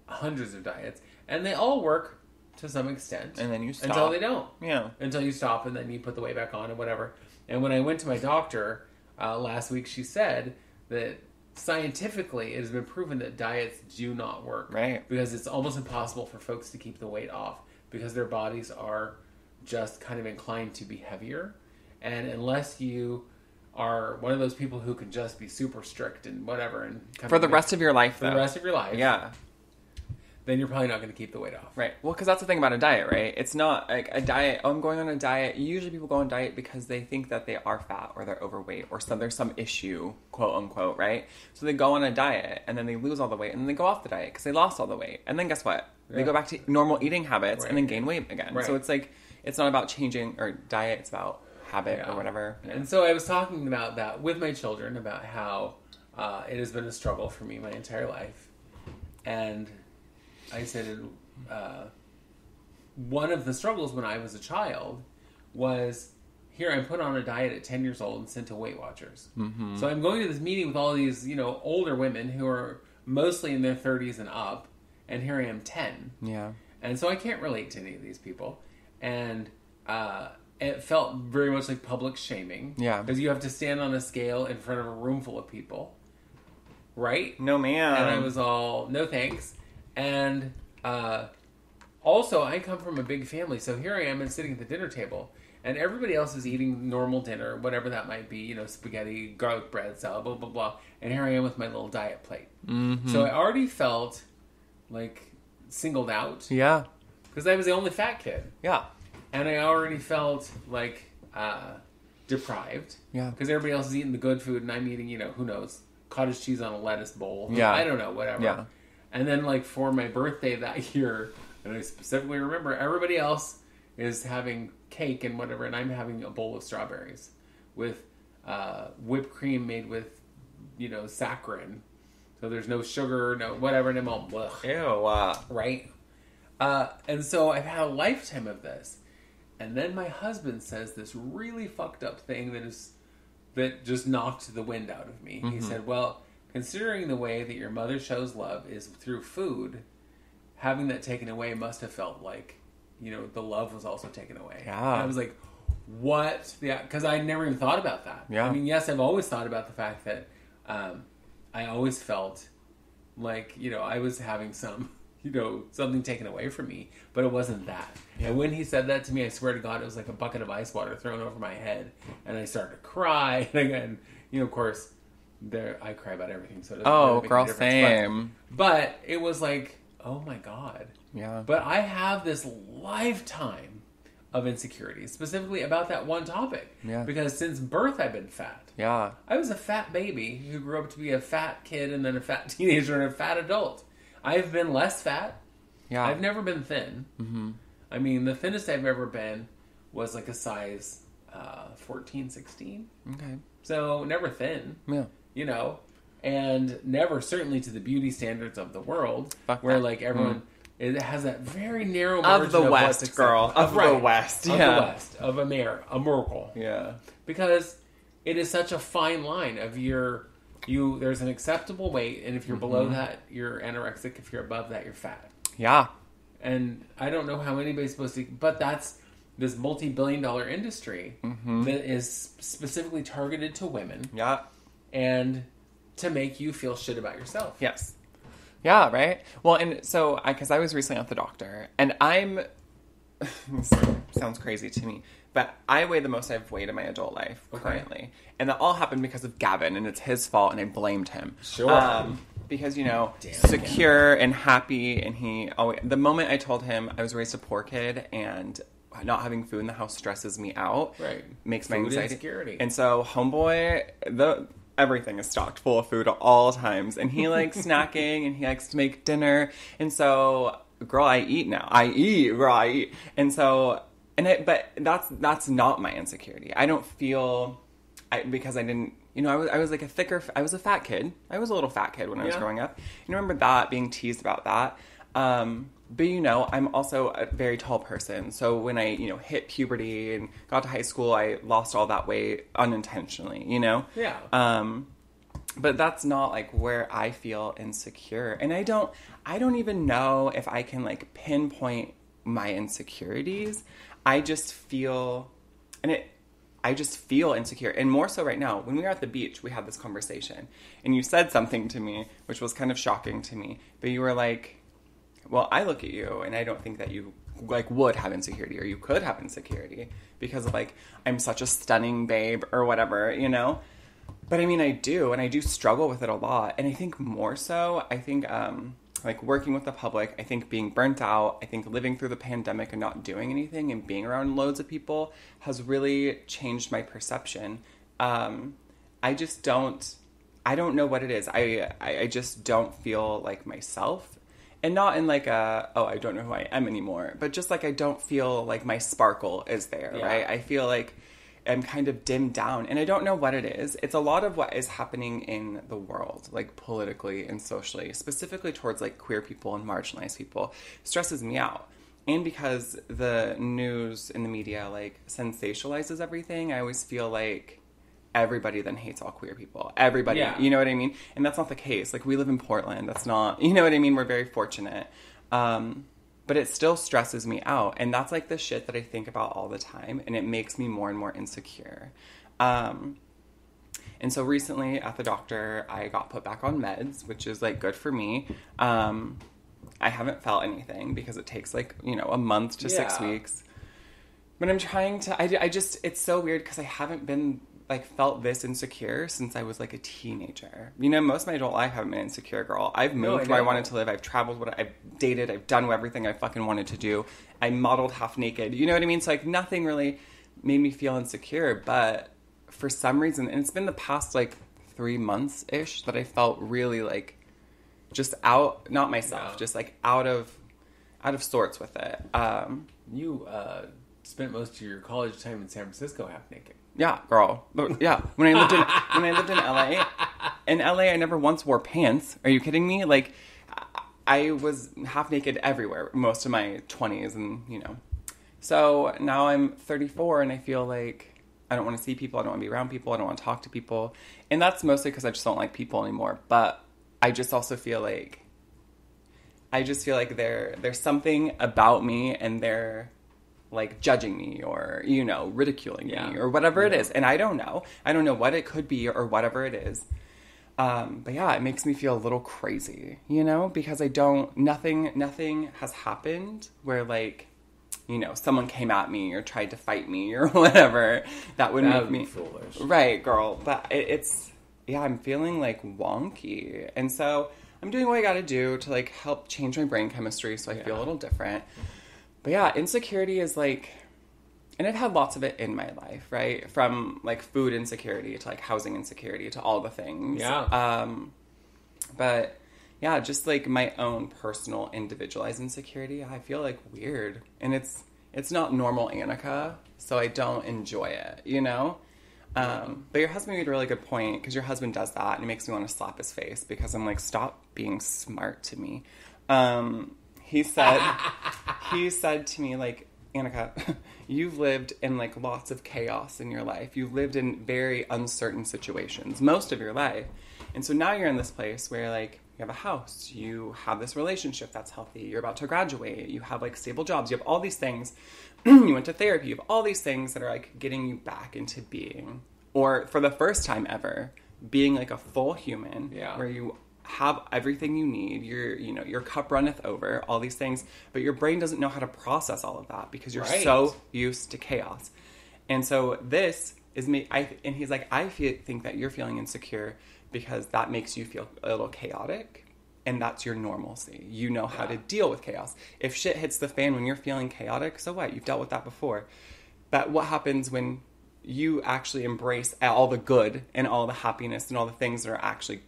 hundreds of diets, and they all work to some extent. And then you stop. Until they don't. Yeah. Until you stop and then you put the weight back on and whatever. And when I went to my doctor last week, she said that scientifically it has been proven that diets do not work. Right. Because it's almost impossible for folks to keep the weight off because their bodies are just kind of inclined to be heavier. And unless you are one of those people who can just be super strict and whatever and For the rest of your life, for though. the rest of your life, Yeah. then you're probably not going to keep the weight off. Right. Well, because that's the thing about a diet, right? It's not like a diet. Oh, I'm going on a diet. Usually people go on diet because they think that they are fat or they're overweight or there's some issue, quote unquote, right? So they go on a diet and then they lose all the weight and then they go off the diet because they lost all the weight. And then guess what? They Yeah. go back to normal eating habits Right. and then gain weight again. Right. So it's like, it's not about changing or diet. It's about habit Yeah. or whatever. And so I was talking about that with my children about how it has been a struggle for me my entire life. And I said one of the struggles when I was a child was here I'm put on a diet at 10 years old and sent to Weight Watchers. Mm-hmm. So I'm going to this meeting with all these, older women who are mostly in their 30s and up, and here I am 10. Yeah. And so I can't relate to any of these people. And it felt very much like public shaming. Yeah. Because you have to stand on a scale in front of a room full of people. right? No, ma'am. And I was all, no thanks. And also, I come from a big family, so here I am and sitting at the dinner table, and everybody else is eating normal dinner, whatever that might be, you know, spaghetti, garlic bread, salad, blah, blah, blah. And here I am with my little diet plate. Mm-hmm. So I already felt like singled out. Yeah. Because I was the only fat kid. Yeah. And I already felt like deprived. Yeah. Because everybody else is eating the good food, and I'm eating, you know, who knows, cottage cheese on a lettuce bowl. Yeah. I don't know, whatever. Yeah. And then, like, for my birthday that year, and I specifically remember, everybody else is having cake and whatever, and I'm having a bowl of strawberries with whipped cream made with, you know, saccharin. So there's no sugar, no whatever, and I'm all, blech. Ew. Right? And so I've had a lifetime of this. And then my husband says this really fucked up thing that just knocked the wind out of me. Mm-hmm. He said, well, considering the way that your mother shows love is through food, having that taken away must have felt like, you know, the love was also taken away. Yeah. And I was like, what? Yeah, because I never even thought about that. Yeah. I mean, yes, I've always thought about the fact that I always felt like, you know, I was having some, you know, something taken away from me, but it wasn't that. Yeah. And when he said that to me, I swear to God, it was like a bucket of ice water thrown over my head, and I started to cry. And again, you know, of course, I cry about everything, so it doesn't really make girl, a difference. same. But it was like, oh my God. Yeah. But I have this lifetime of insecurities, specifically about that one topic. Yeah. Because since birth, I've been fat. Yeah. I was a fat baby who grew up to be a fat kid and then a fat teenager and a fat adult. I've been less fat. Yeah. I've never been thin. Mm-hmm. I mean, the thinnest I've ever been was like a size 14, 16. Okay. So never thin. Yeah. You know, and never certainly to the beauty standards of the world, Fuck where that. like everyone it has that very narrow margin Of the West, what's girl. Of right. the West. Of Yeah. the West. Of a miracle. Yeah. Because it is such a fine line of there's an acceptable weight, and if you're below that, you're anorexic. If you're above that, you're fat. Yeah. And I don't know how anybody's supposed to, but that's this multi-billion-dollar industry that is specifically targeted to women. Yeah. And to make you feel shit about yourself. Yes. Yeah, right? Well, and so, because I was recently at the doctor, and this sounds crazy to me, but I weigh the most I've weighed in my adult life currently. And that all happened because of Gavin, and it's his fault, and I blamed him. Sure. Because, you know, secure and happy, and the moment I told him I was raised a poor kid, and not having food in the house stresses me out. Right. Makes my Food anxiety. insecurity. And so, homeboy, everything is stocked full of food at all times. And he likes snacking, and he likes to make dinner. And so, girl, I eat now. Girl, I eat. And so, but that's not my insecurity. I don't feel, because I didn't, you know, I was like I was a fat kid. I was a little fat kid when I was growing up. You remember that, being teased about that. But, you know, I'm also a very tall person. So when I, you know, hit puberty and got to high school, I lost all that weight unintentionally, you know? Yeah. But that's not, like, where I feel insecure. And I don't even know if I can, like, pinpoint my insecurities. I just feel insecure. And more so right now, when we were at the beach, we had this conversation. And you said something to me, which was kind of shocking to me. But you were like, well, I look at you and I don't think that you, like, would have insecurity, or you could have insecurity because of, like, I'm such a stunning babe or whatever, you know? But I mean, I do, and I do struggle with it a lot. And I think more so, like, working with the public, I think being burnt out, I think living through the pandemic and not doing anything and being around loads of people has really changed my perception. I don't know what it is. I just don't feel like myself. And not in like I don't know who I am anymore, but just like I don't feel like my sparkle is there, right? I feel like I'm kind of dimmed down, and I don't know what it is. It's a lot of what is happening in the world, like politically and socially, specifically towards like queer people and marginalized people, stresses me out. And because the news and the media like sensationalizes everything, I always feel like everybody then hates all queer people. Everybody, you know what I mean? And that's not the case. Like, we live in Portland. That's not, you know what I mean? We're very fortunate. But it still stresses me out. And that's like the shit that I think about all the time. And it makes me more and more insecure. And so recently at the doctor, I got put back on meds, which is like good for me. I haven't felt anything because it takes like, a month to 6 weeks. But I'm trying to, I just, it's so weird because I haven't been like felt this insecure since I was like a teenager. Most of my adult life I haven't been insecure, girl. I've moved where I wanted to live. I've traveled, I've dated, I've done everything I fucking wanted to do. I modeled half naked. You know what I mean? So like nothing really made me feel insecure, but for some reason, and it's been the past like 3 months-ish that I felt really like just out, not myself, just like out of sorts with it. You spent most of your college time in San Francisco half naked. Yeah, girl. Yeah, when I lived in LA, I never once wore pants. Are you kidding me? Like, I was half naked everywhere most of my 20s, and So now I'm 34, and I feel like I don't want to see people. I don't want to be around people. I don't want to talk to people, and that's mostly because I just don't like people anymore. But I just also feel like there's something about me, and they're like judging me or, ridiculing me or whatever it is. And I don't know what it could be or whatever it is. But yeah, it makes me feel a little crazy, because nothing has happened where like, someone came at me or tried to fight me or whatever. That would make me foolish. Right, girl. But I'm feeling like wonky. And so I'm doing what I got to do to like help change my brain chemistry so I feel a little different. But yeah, insecurity is like, and I've had lots of it in my life, right? From like food insecurity to like housing insecurity to all the things. Yeah. But yeah, just like my own personal individualized insecurity, I feel like weird. And it's not normal Annika, so I don't enjoy it, But your husband made a really good point, because your husband does that, and it makes me want to slap his face, because I'm like, stop being smart to me. He said to me, like, Annika, you've lived in like lots of chaos in your life. You've lived in very uncertain situations most of your life. And so now you're in this place where like you have a house, you have this relationship that's healthy, you're about to graduate, you have like stable jobs, you have all these things. You went to therapy, you have all these things that are like getting you back into being, or for the first time ever, being like a full human, where you have everything you need, your cup runneth over, all these things, but your brain doesn't know how to process all of that because you're so used to chaos. And so this is me, and he's like, think that you're feeling insecure because that makes you feel a little chaotic, and that's your normalcy. You know how to deal with chaos. If shit hits the fan when you're feeling chaotic, so what? You've dealt with that before. But what happens when you actually embrace all the good and all the happiness and all the things that are actually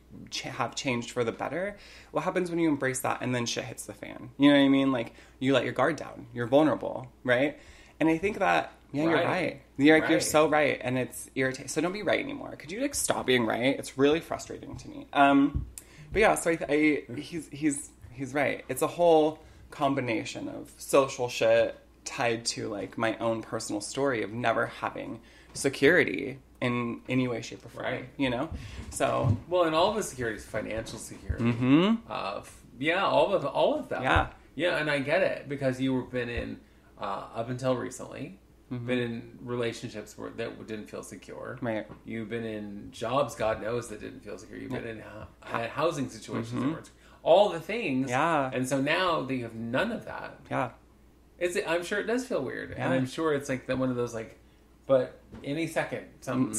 have changed for the better? What happens when you embrace that and then shit hits the fan? You know what I mean? Like, you let your guard down. You're vulnerable, right? And I think that, you're right. You're so right. And it's irritating. So don't be right anymore. Could you like stop being right? It's really frustrating to me. But yeah, so he's right. It's a whole combination of social shit tied to like my own personal story of never having security in any way, shape, or form. So and all of the security is financial security. All of that. And I get it, because you've been in up until recently, been in relationships that didn't feel secure. Right. You've been in jobs, God knows, that didn't feel secure. You've been in housing situations that weren't secure. All the things. Yeah. And so now that you have none of that. Yeah. I'm sure it does feel weird, and I'm sure it's like one of those like, but any second something's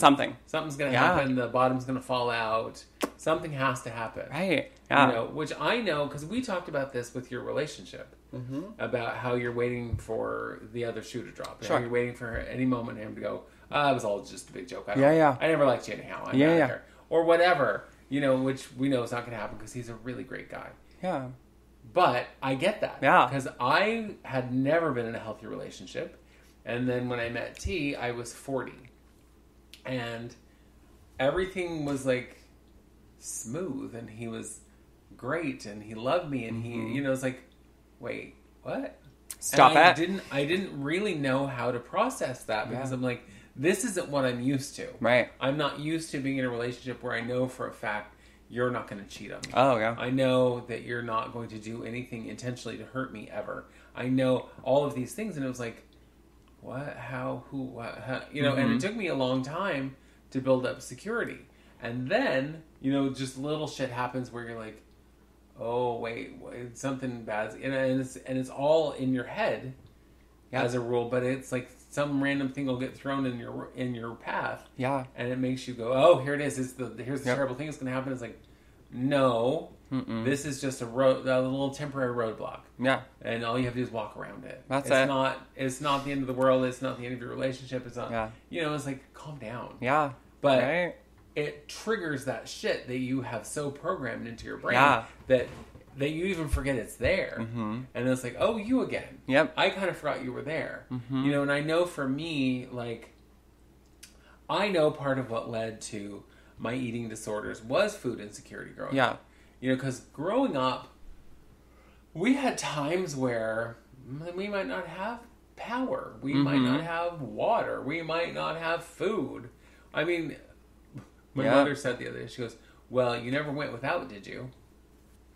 going to happen. The bottom's going to fall out. Something has to happen, right? Yeah. Which I know, because we talked about this with your relationship, about how you're waiting for the other shoe to drop. Sure. You're waiting for any moment him to go, it was all just a big joke. I never liked you anyhow. I'm not there. Or whatever, which we know is not going to happen, because he's a really great guy. Yeah. But I get that. Yeah. Because I had never been in a healthy relationship. And then when I met T, I was 40. And everything was like smooth, and he was great, and he loved me, and he, it's like, wait, what? Stop it. I didn't really know how to process that, because I'm like, this isn't what I'm used to. Right. I'm not used to being in a relationship where I know for a fact you're not going to cheat on me. Oh, yeah. I know that you're not going to do anything intentionally to hurt me ever. I know all of these things. And it was like, what, how, who, what, how, and it took me a long time to build up security. And then, you know, just little shit happens where you're like, oh, wait something bad. And it's all in your head as a rule, but it's like some random thing will get thrown in your path. Yeah. And it makes you go, oh, here it is. Here's the terrible thing that's going to happen. It's like, no, this is just a little temporary roadblock. Yeah. And all you have to do is walk around it. That's It's not the end of the world. It's not the end of your relationship. It's not, you know, it's like, calm down. Yeah. But it triggers that shit that you have so programmed into your brain that you even forget it's there. And it's like, oh, you again. Yep. I kind of forgot you were there. You know, and I know for me, like, I know part of what led to my eating disorders was food insecurity growing up. You know, because growing up, we had times where we might not have power. We might not have water. We might not have food. I mean, my mother said the other day, she goes, well, you never went without, did you?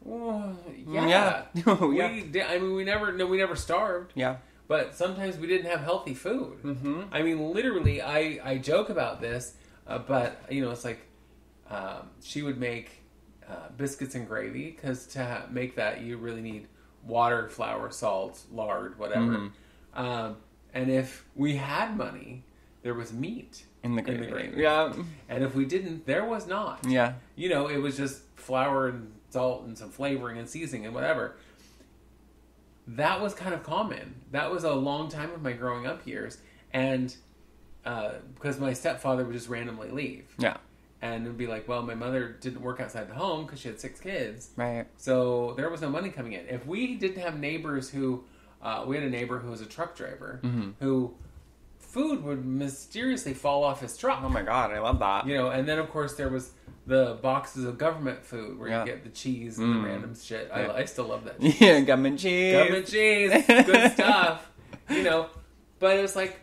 Well, yeah. I mean, we never starved. Yeah. But sometimes we didn't have healthy food. I mean, literally, I joke about this, but, you know, it's like, she would make biscuits and gravy, because to make that, you really need water, flour, salt, lard, whatever. And if we had money, there was meat in the gravy. Yeah. And if we didn't, there was not. Yeah. You know, it was just flour and salt and some flavoring and seasoning and whatever. That was kind of common. That was a long time of my growing up years. And because my stepfather would just randomly leave. Yeah. And it would be like, well, my mother didn't work outside the home because she had 6 kids. Right. So there was no money coming in. If we didn't have neighbors who... we had a neighbor who was a truck driver who... food would mysteriously fall off his truck. Oh my God, I love that. You know, and then of course there was the boxes of government food where you get the cheese and the random shit. I still love that cheese. Yeah, government cheese. Government cheese. Good stuff. You know, but it was like,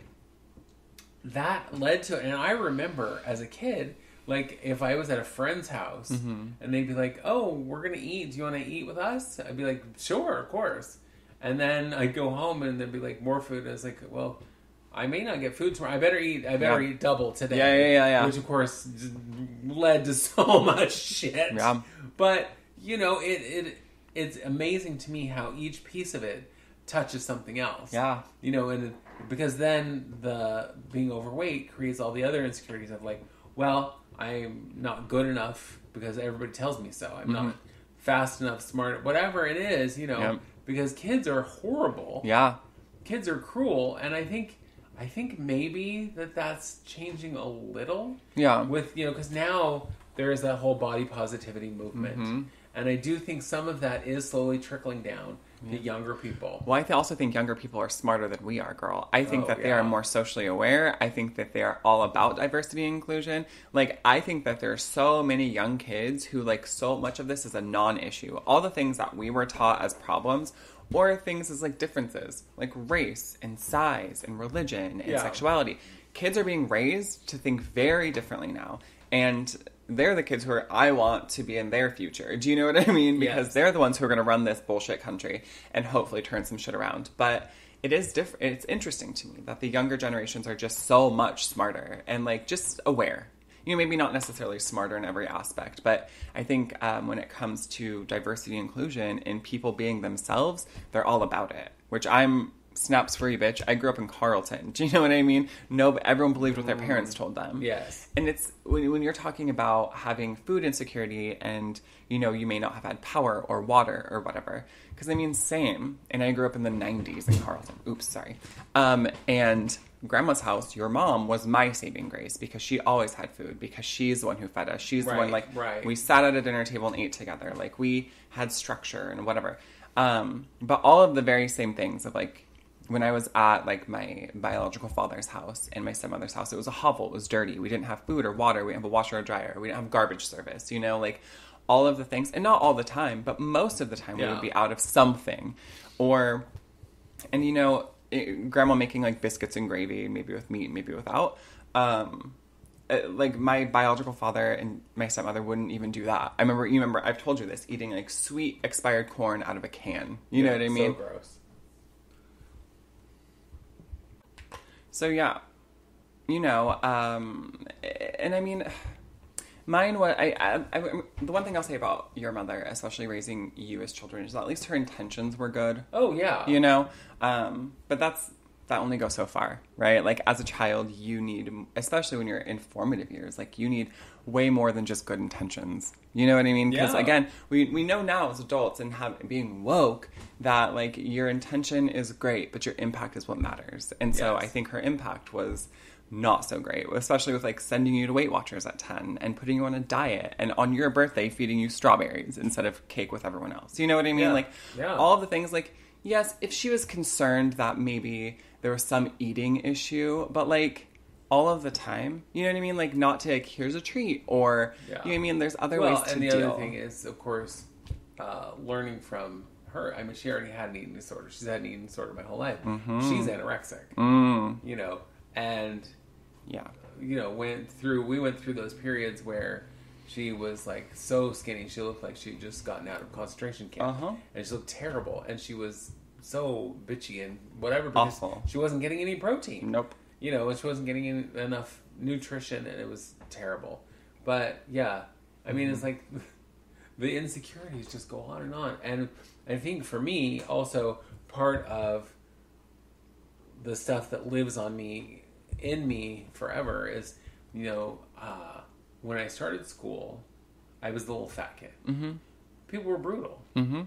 that led to it. And I remember as a kid, like if I was at a friend's house and they'd be like, oh, we're going to eat. Do you want to eat with us? I'd be like, sure, of course. And then I'd go home and there'd be like more food. And I was like, well... I may not get food tomorrow. I better eat double today. Yeah. Which, of course, led to so much shit. Yeah. But, you know, it's amazing to me how each piece of it touches something else. Yeah. You know, and because then the being overweight creates all the other insecurities of like, well, I'm not good enough because everybody tells me so. I'm not fast enough, smart, whatever it is, you know, because kids are horrible. Yeah. Kids are cruel, and I think maybe that's changing a little. Yeah. With, you know, because now there is that whole body positivity movement. And I do think some of that is slowly trickling down to younger people. Well, I also think younger people are smarter than we are, girl. I think that they are more socially aware. I think that they are all about diversity and inclusion. Like, I think that there are so many young kids who, like, so much of this is a non-issue. All the things that we were taught as problems or things as, like, differences, like race and size and religion and sexuality. Kids are being raised to think very differently now. And they're the kids who I want to be in their future. Do you know what I mean? Because they're the ones who are going to run this bullshit country and hopefully turn some shit around. But it is different. It's interesting to me that the younger generations are just so much smarter and, like, just aware. You know, maybe not necessarily smarter in every aspect, but I think when it comes to diversity and inclusion and people being themselves, they're all about it, which I'm snaps free, bitch. I grew up in Carlton. Do you know what I mean? No, everyone believed what their parents told them. Yes. And it's when you're talking about having food insecurity and, you know, you may not have had power or water or whatever. Because, I mean, same. And I grew up in the 90s in Carlton. Oops, sorry. And grandma's house, your mom, was my saving grace because she always had food because she's the one who fed us. She's the one, like, we sat at a dinner table and ate together. Like, we had structure and whatever. But all of the very same things of, like, when I was at, like, my biological father's house and my stepmother's house, it was a hovel. It was dirty. We didn't have food or water. We didn't have a washer or dryer. We didn't have garbage service, you know, like, all of the things. And not all the time, but most of the time we would be out of something. And, you know, grandma making, like, biscuits and gravy, maybe with meat, maybe without. Like, my biological father and my stepmother wouldn't even do that. You remember, I've told you this, eating, like, sweet expired corn out of a can. You know what I mean? So gross. So, yeah, you know, and and I mean, mine was, the one thing I'll say about your mother, especially raising you as children, is that at least her intentions were good. Oh, yeah. You know? But that only goes so far, right? Like, as a child, you need, especially when you're in formative years, like, you need way more than just good intentions. You know what I mean? Because, again, we know now as adults and being woke that, like, your intention is great, but your impact is what matters. And so I think her impact was not so great, especially with, like, sending you to Weight Watchers at 10 and putting you on a diet and on your birthday feeding you strawberries instead of cake with everyone else. You know what I mean? Like, all of the things, like, yes, if she was concerned that maybe there was some eating issue, but, like, all of the time, you know what I mean? Like, not to, like, here's a treat, or, you know what I mean? There's other ways to deal. And the other thing is, of course, learning from her. I mean, she already had an eating disorder. She's had an eating disorder my whole life. Mm-hmm. She's anorexic, you know, and, you know, we went through those periods where she was, like, so skinny. She looked like she'd just gotten out of concentration camp. And she looked terrible. And she was so bitchy and whatever because she wasn't getting any protein. Nope. You know, and she wasn't getting enough nutrition, and it was terrible. But, yeah, I mean, it's like the insecurities just go on and on. And I think for me, also, part of the stuff that lives in me forever is, you know, when I started school, I was the little fat kid. Mm-hmm. People were brutal. Mm-hmm.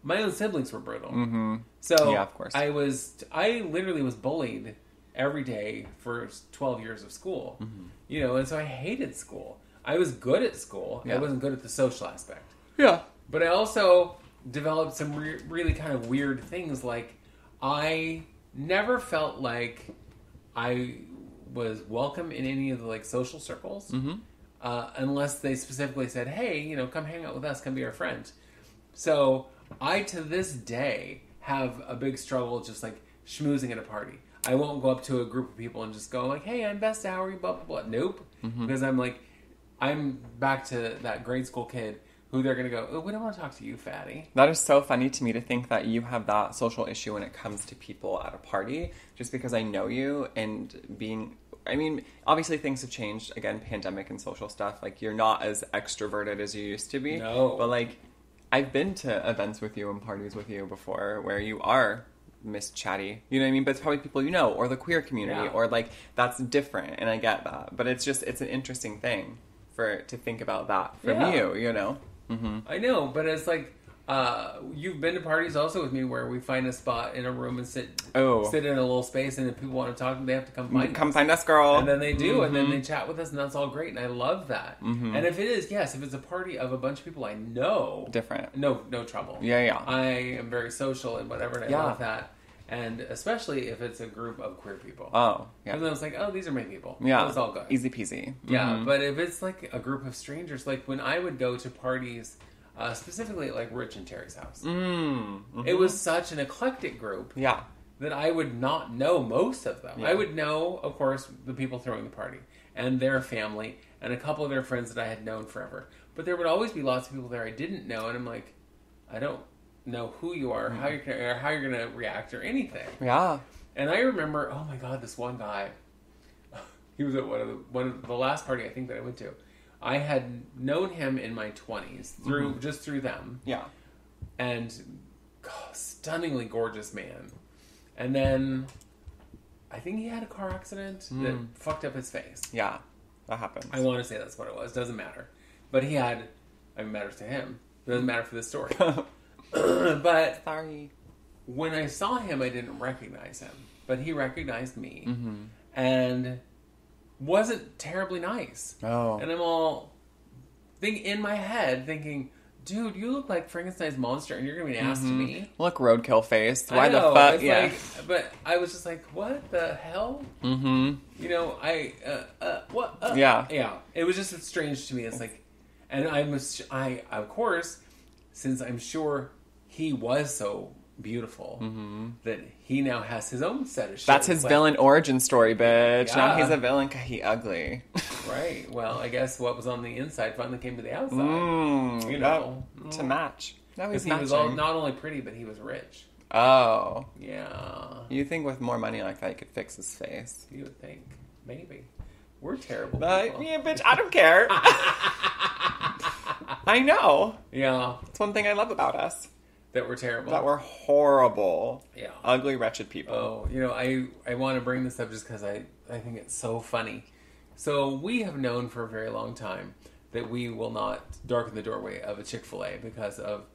My own siblings were brutal. Mm-hmm. So yeah, of course. I literally was bullied every day for 12 years of school. Mm-hmm. You know, and so I hated school. I was good at school. I wasn't good at the social aspect. Yeah. But I also developed some really kind of weird things. Like, I never felt like I was welcome in any of the, like, social circles. Mm-hmm. Unless they specifically said, hey, you know, come hang out with us, come be our friend. So I, to this day, have a big struggle just, like, schmoozing at a party. I won't go up to a group of people and just go, like, hey, I'm Best Hour, blah, blah, blah. Nope. Mm-hmm. Because I'm back to that grade school kid who they're going to go, oh, we don't want to talk to you, fatty. That is so funny to me to think that you have that social issue when it comes to people at a party, just because I know you and being... I mean, obviously things have changed. Again, pandemic and social stuff. Like, you're not as extroverted as you used to be. No. But, like, I've been to events with you and parties with you before where you are Miss Chatty. You know what I mean? But it's probably people you know, or the queer community, or, like, that's different. And I get that. But it's an interesting thing to think about that from you, you know? Mm-hmm. I know, but it's like, you've been to parties also with me where we find a spot in a room and sit in a little space, and if people want to talk, they have to come find us, girl. And then they do, and then they chat with us, and that's all great, and I love that. Mm-hmm. And if it's a party of a bunch of people I know, different, no trouble. Yeah. I am very social and whatever, and I love that. And especially if it's a group of queer people. Oh, yeah. And then it's like, oh, these are my people. Yeah. It's all good. Easy peasy. Mm-hmm. Yeah, but if it's like a group of strangers, like when I would go to parties, specifically at like Rich and Terry's house, it was such an eclectic group that I would not know most of them. Yeah. I would know, of course, the people throwing the party and their family and a couple of their friends that I had known forever. But there would always be lots of people there I didn't know, and I'm like, I don't know who you are, how you're gonna react or anything. Yeah. And I remember, oh my god, this one guy. He was at one of the last party I think that I went to. I had known him in my 20s through them. Yeah. And stunningly gorgeous man. And then I think he had a car accident that fucked up his face. Yeah, that happens. I want to say that's what it was. Doesn't matter. But he had. It matters to him. It doesn't matter for this story. But sorry, when I saw him, I didn't recognize him, but he recognized me, and wasn't terribly nice. Oh, and I'm all in my head thinking, dude, you look like Frankenstein's monster, and you're gonna be an ass to me. Look, roadkill face. Why the fuck? Yeah. Like, but I was just like, what the hell? Mm-hmm. You know, what? Yeah. It was just strange to me. It's like, and I of course, since I'm sure he was so beautiful that he now has his own set of shit. That's his villain origin story, bitch. Yeah. Now he's a villain because he ugly. Right. Well, I guess what was on the inside finally came to the outside. You know, to match. That was matching. He was not only pretty, but he was rich. Oh. Yeah. You think with more money like that, you could fix his face? You would think. Maybe. We're terrible people. Yeah, bitch, I don't care. I know. Yeah. It's one thing I love about us. That we're terrible. That we're horrible. Yeah. Ugly, wretched people. Oh, you know, I want to bring this up just because I think it's so funny. So we have known for a very long time that we will not darken the doorway of a Chick-fil-A because of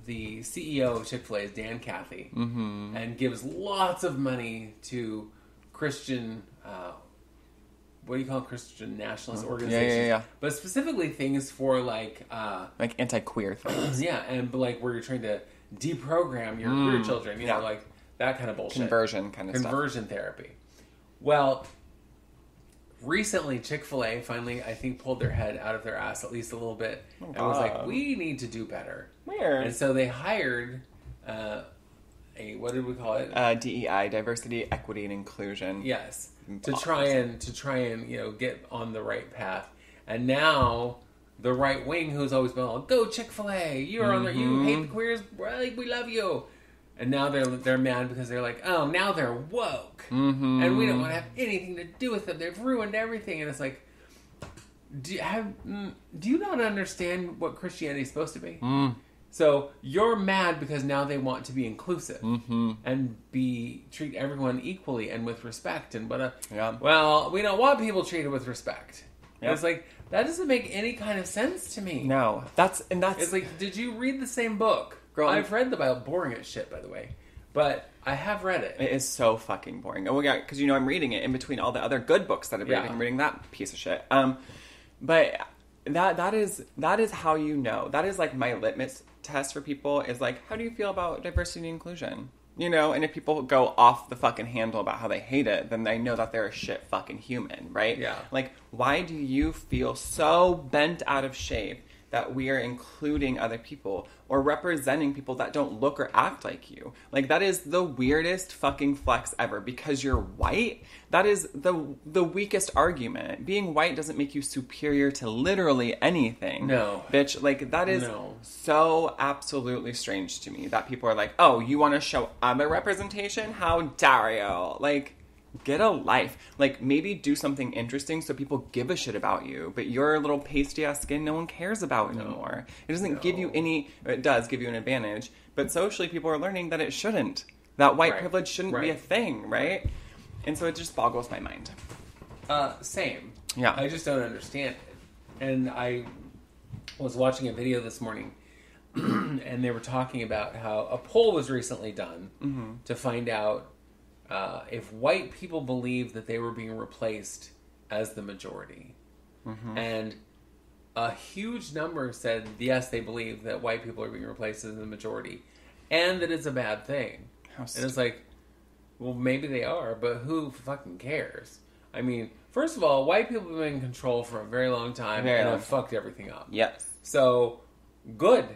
the CEO of Chick-fil-A is Dan Cathy, and gives lots of money to Christian, what do you call it? Christian nationalist organizations. Yeah. But specifically things for like anti-queer things. Yeah, and like where you're trying to deprogram your queer children, you know, like that kind of bullshit. Conversion Conversion therapy. Well, recently Chick-fil-A finally, I think, pulled their head out of their ass at least a little bit and was like, we need to do better. Weird. And so they hired what did we call it? DEI, diversity, equity, and inclusion. Yes. To try and you know, get on the right path. And now the right wing, who's always been like, go Chick-fil-A, you're on there, you hate the queers, we love you. And now they're mad because they're like, oh, now they're woke, and we don't want to have anything to do with them. They've ruined everything. And it's like, do you not understand what Christianity is supposed to be? So you're mad because now they want to be inclusive and treat everyone equally and with respect and well, we don't want people treated with respect. Yep. And it's like, that doesn't make any kind of sense to me. No, that's it's like, did you read the same book? Girl, I've read the Bible, boring as shit, by the way, but I have read it. It is so fucking boring. Oh yeah, because you know I'm reading it in between all the other good books that I'm reading. I'm reading that piece of shit. But that is how you know. That is like my litmus test for people is like, how do you feel about diversity and inclusion? You know, and if people go off the fucking handle about how they hate it, then they know that they're a shit fucking human, right? Yeah. Like, why do you feel so bent out of shape that we are including other people or representing people that don't look or act like you? Like, that is the weirdest fucking flex ever. Because you're white, that is the weakest argument. Being white doesn't make you superior to literally anything. No. Bitch, like, that is so absolutely strange to me that people are like, oh, you want to show other representation? How dare you? Like, get a life. Like, maybe do something interesting so people give a shit about you. But your little pasty-ass skin, no one cares about anymore. It doesn't give you any... It does give you an advantage. But socially, people are learning that it shouldn't. That white privilege shouldn't be a thing, right? And so it just boggles my mind. Same. Yeah. I just don't understand it. And I was watching a video this morning, and they were talking about how a poll was recently done to find out if white people believe that they were being replaced as the majority. And a huge number said, yes, they believe that white people are being replaced as the majority. And that it's a bad thing. And it's like, well, maybe they are, but who fucking cares? I mean, first of all, white people have been in control for a very long time and have fucked everything up. Yes. So, good.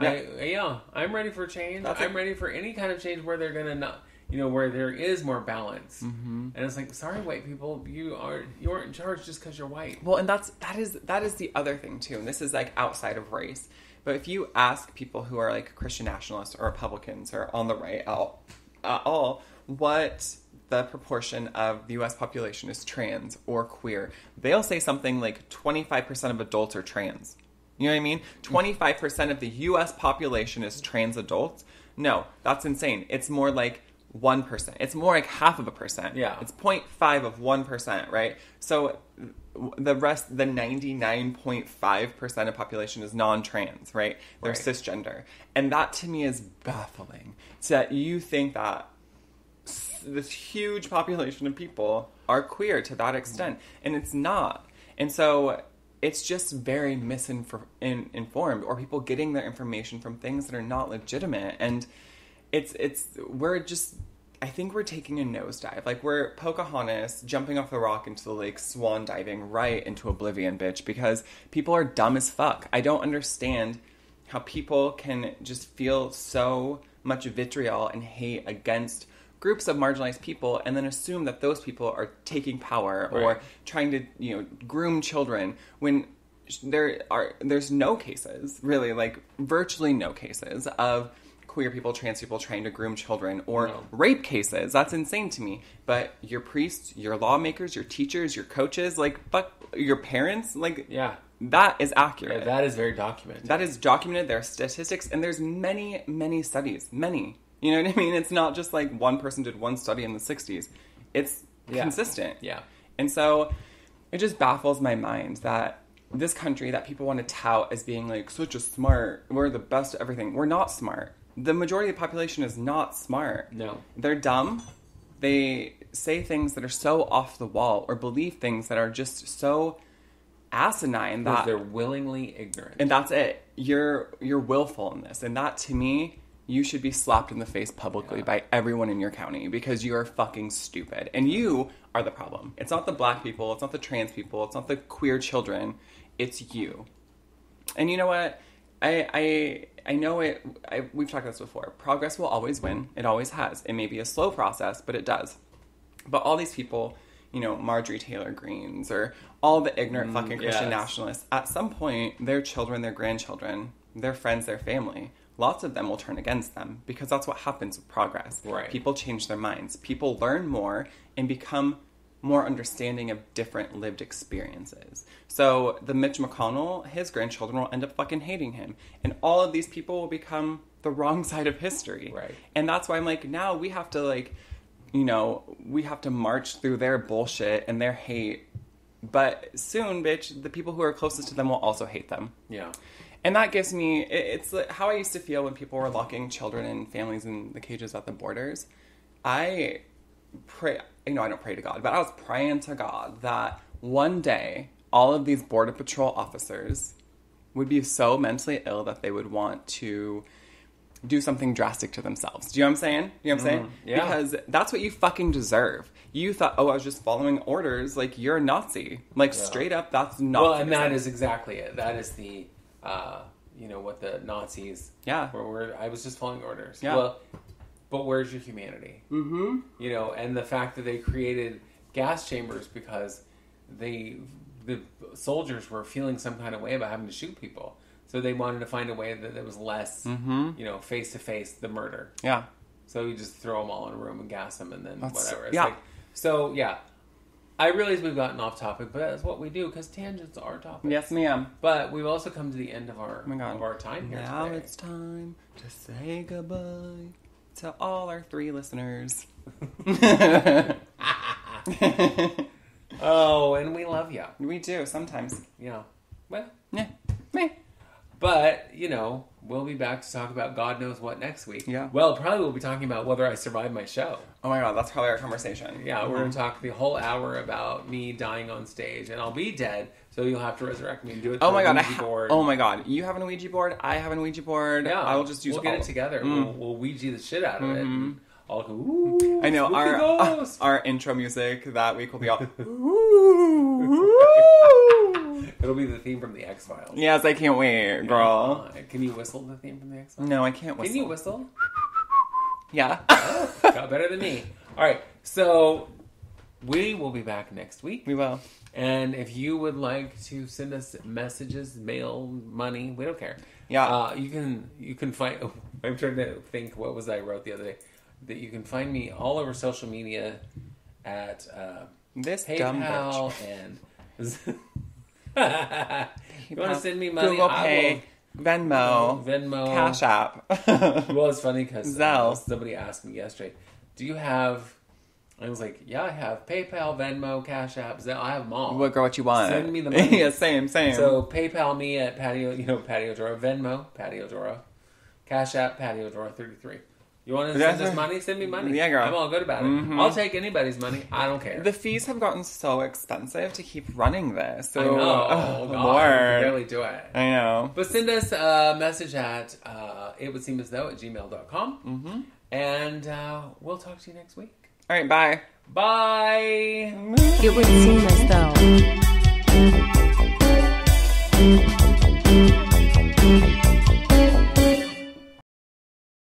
Yeah. I'm ready for change. I'm ready for any kind of change where they're going to not... You know, where there is more balance. And it's like, sorry, white people, you aren't in charge just because you're white. Well, and that is the other thing, too. And this is, like, outside of race. But if you ask people who are, like, Christian nationalists or Republicans or on the right at all, what the proportion of the U.S. population is trans or queer, they'll say something like 25% of adults are trans. You know what I mean? 25% of the U.S. population is trans adults. No, that's insane. It's more like 1%. It's more like 0.5%. Yeah. It's 0.5 of 1%, right? So the rest, the 99.5% of population is non-trans, right? They're cisgender. And that to me is baffling. So that you think that this huge population of people are queer to that extent. And it's not. And so it's just very misinformed, or people getting their information from things that are not legitimate. And we're just, I think we're taking a nosedive. Like, we're Pocahontas jumping off the rock into the lake, swan diving right into oblivion, bitch, because people are dumb as fuck. I don't understand how people can just feel so much vitriol and hate against groups of marginalized people and then assume that those people are taking power or trying to, you know, groom children when there's no cases, really, like virtually no cases of queer people, trans people trying to groom children or rape cases. That's insane to me. But your priests, your lawmakers, your teachers, your coaches, like, fuck, your parents, like, Yeah. that is accurate. Yeah, that is very documented. That is documented. There are statistics, and there's many, many studies. Many. You know what I mean? It's not just like one person did one study in the 60s. It's consistent. Yeah. And so it just baffles my mind that this country that people want to tout as being like such a smart, we're the best at everything. We're not smart. The majority of the population is not smart. No. They're dumb. They say things that are so off the wall or believe things that are just so asinine that they're willingly ignorant. And that's it. You're willful in this. And that, to me, you should be slapped in the face publicly by everyone in your county because you are fucking stupid. And you are the problem. It's not the black people. It's not the trans people. It's not the queer children. It's you. And you know what? I know it. We've talked about this before. Progress will always win. It always has. It may be a slow process, but it does. But all these people, you know, Marjorie Taylor Greens or all the ignorant fucking Christian nationalists, at some point, their children, their grandchildren, their friends, their family, lots of them will turn against them because that's what happens with progress. Right. People change their minds. People learn more and become more understanding of different lived experiences. So the Mitch McConnell, his grandchildren will end up fucking hating him. And all of these people will become the wrong side of history. Right. And that's why I'm like, now we have to like, you know, we have to march through their bullshit and their hate. But soon, bitch, the people who are closest to them will also hate them. Yeah. And that gives me, it's like how I used to feel when people were locking children and families in the cages at the borders. I pray, you know, I don't pray to God, but I was praying to God that one day all of these Border Patrol officers would be so mentally ill that they would want to do something drastic to themselves. Do you know what I'm saying? You know what I'm saying? Yeah. Because that's what you fucking deserve. You thought, oh, I was just following orders. Like, you're a Nazi. Like, straight up, that's not. Well, and that is exactly it. That is the, you know, what the Nazis. Yeah. Were I was just following orders. Yeah. Well, but where's your humanity? Mm-hmm. You know, and the fact that they created gas chambers because the soldiers were feeling some kind of way about having to shoot people. So they wanted to find a way that was less, you know, face-to-face, the murder. Yeah. So you just throw them all in a room and gas them and then whatever. It's yeah. like, so, yeah. I realize we've gotten off topic, but that's what we do because tangents are topics. Yes, ma'am. But we've also come to the end of our, Oh my God. of our time here Now today. it's time to say goodbye to all our 3 listeners. Oh, and we love you. We do, sometimes. Yeah. Well, Yeah. Meh. but, you know, we'll be back to talk about God knows what next week. Yeah. Well, probably we'll be talking about whether I survived my show. Oh my God, that's probably our conversation. Yeah, we're going to talk the whole hour about me dying on stage, and I'll be dead, so you'll have to resurrect me and do it Oh through my a God. Ouija board. Oh my God. You have an Ouija board. I have an Ouija board. Yeah, I will just use we'll get all- it together. We'll Ouija the shit out of it. And I'll go, ooh, I know spooky ghost. our intro music that week will be all. It'll be the theme from the X-Files. Yes, I can't wait, girl. Can you whistle the theme from the X-Files? No, I can't whistle. Can you whistle? Yeah. Got better than me. All right, so we will be back next week. We will. And if you would like to send us messages, mail, money, we don't care. Yeah. You can find. Oh, I'm trying to think. What was I wrote the other day? That you can find me all over social media at This dumb PayPal bitch. and. You want to send me money? Google Pay, Venmo, Cash App. Well, it's funny because Zelle. somebody asked me yesterday, "Do you have?" I was like, "Yeah, I have PayPal, Venmo, Cash App, Zelle. I have them all." What, girl, what you want? Send me the money. Yeah, same. So PayPal me at Patio Dora, Venmo Patio Dora, Cash App Patio Dora 33. You want to send us money? Send me money. Yeah, girl. I'm all good about it. I'll take anybody's money. I don't care. The fees have gotten so expensive to keep running this. So, I know. Oh, God, Lord. we can barely do it. I know. But send us a message at itwouldseemasthough@gmail.com. And we'll talk to you next week. All right, bye. Bye. It would seem as though.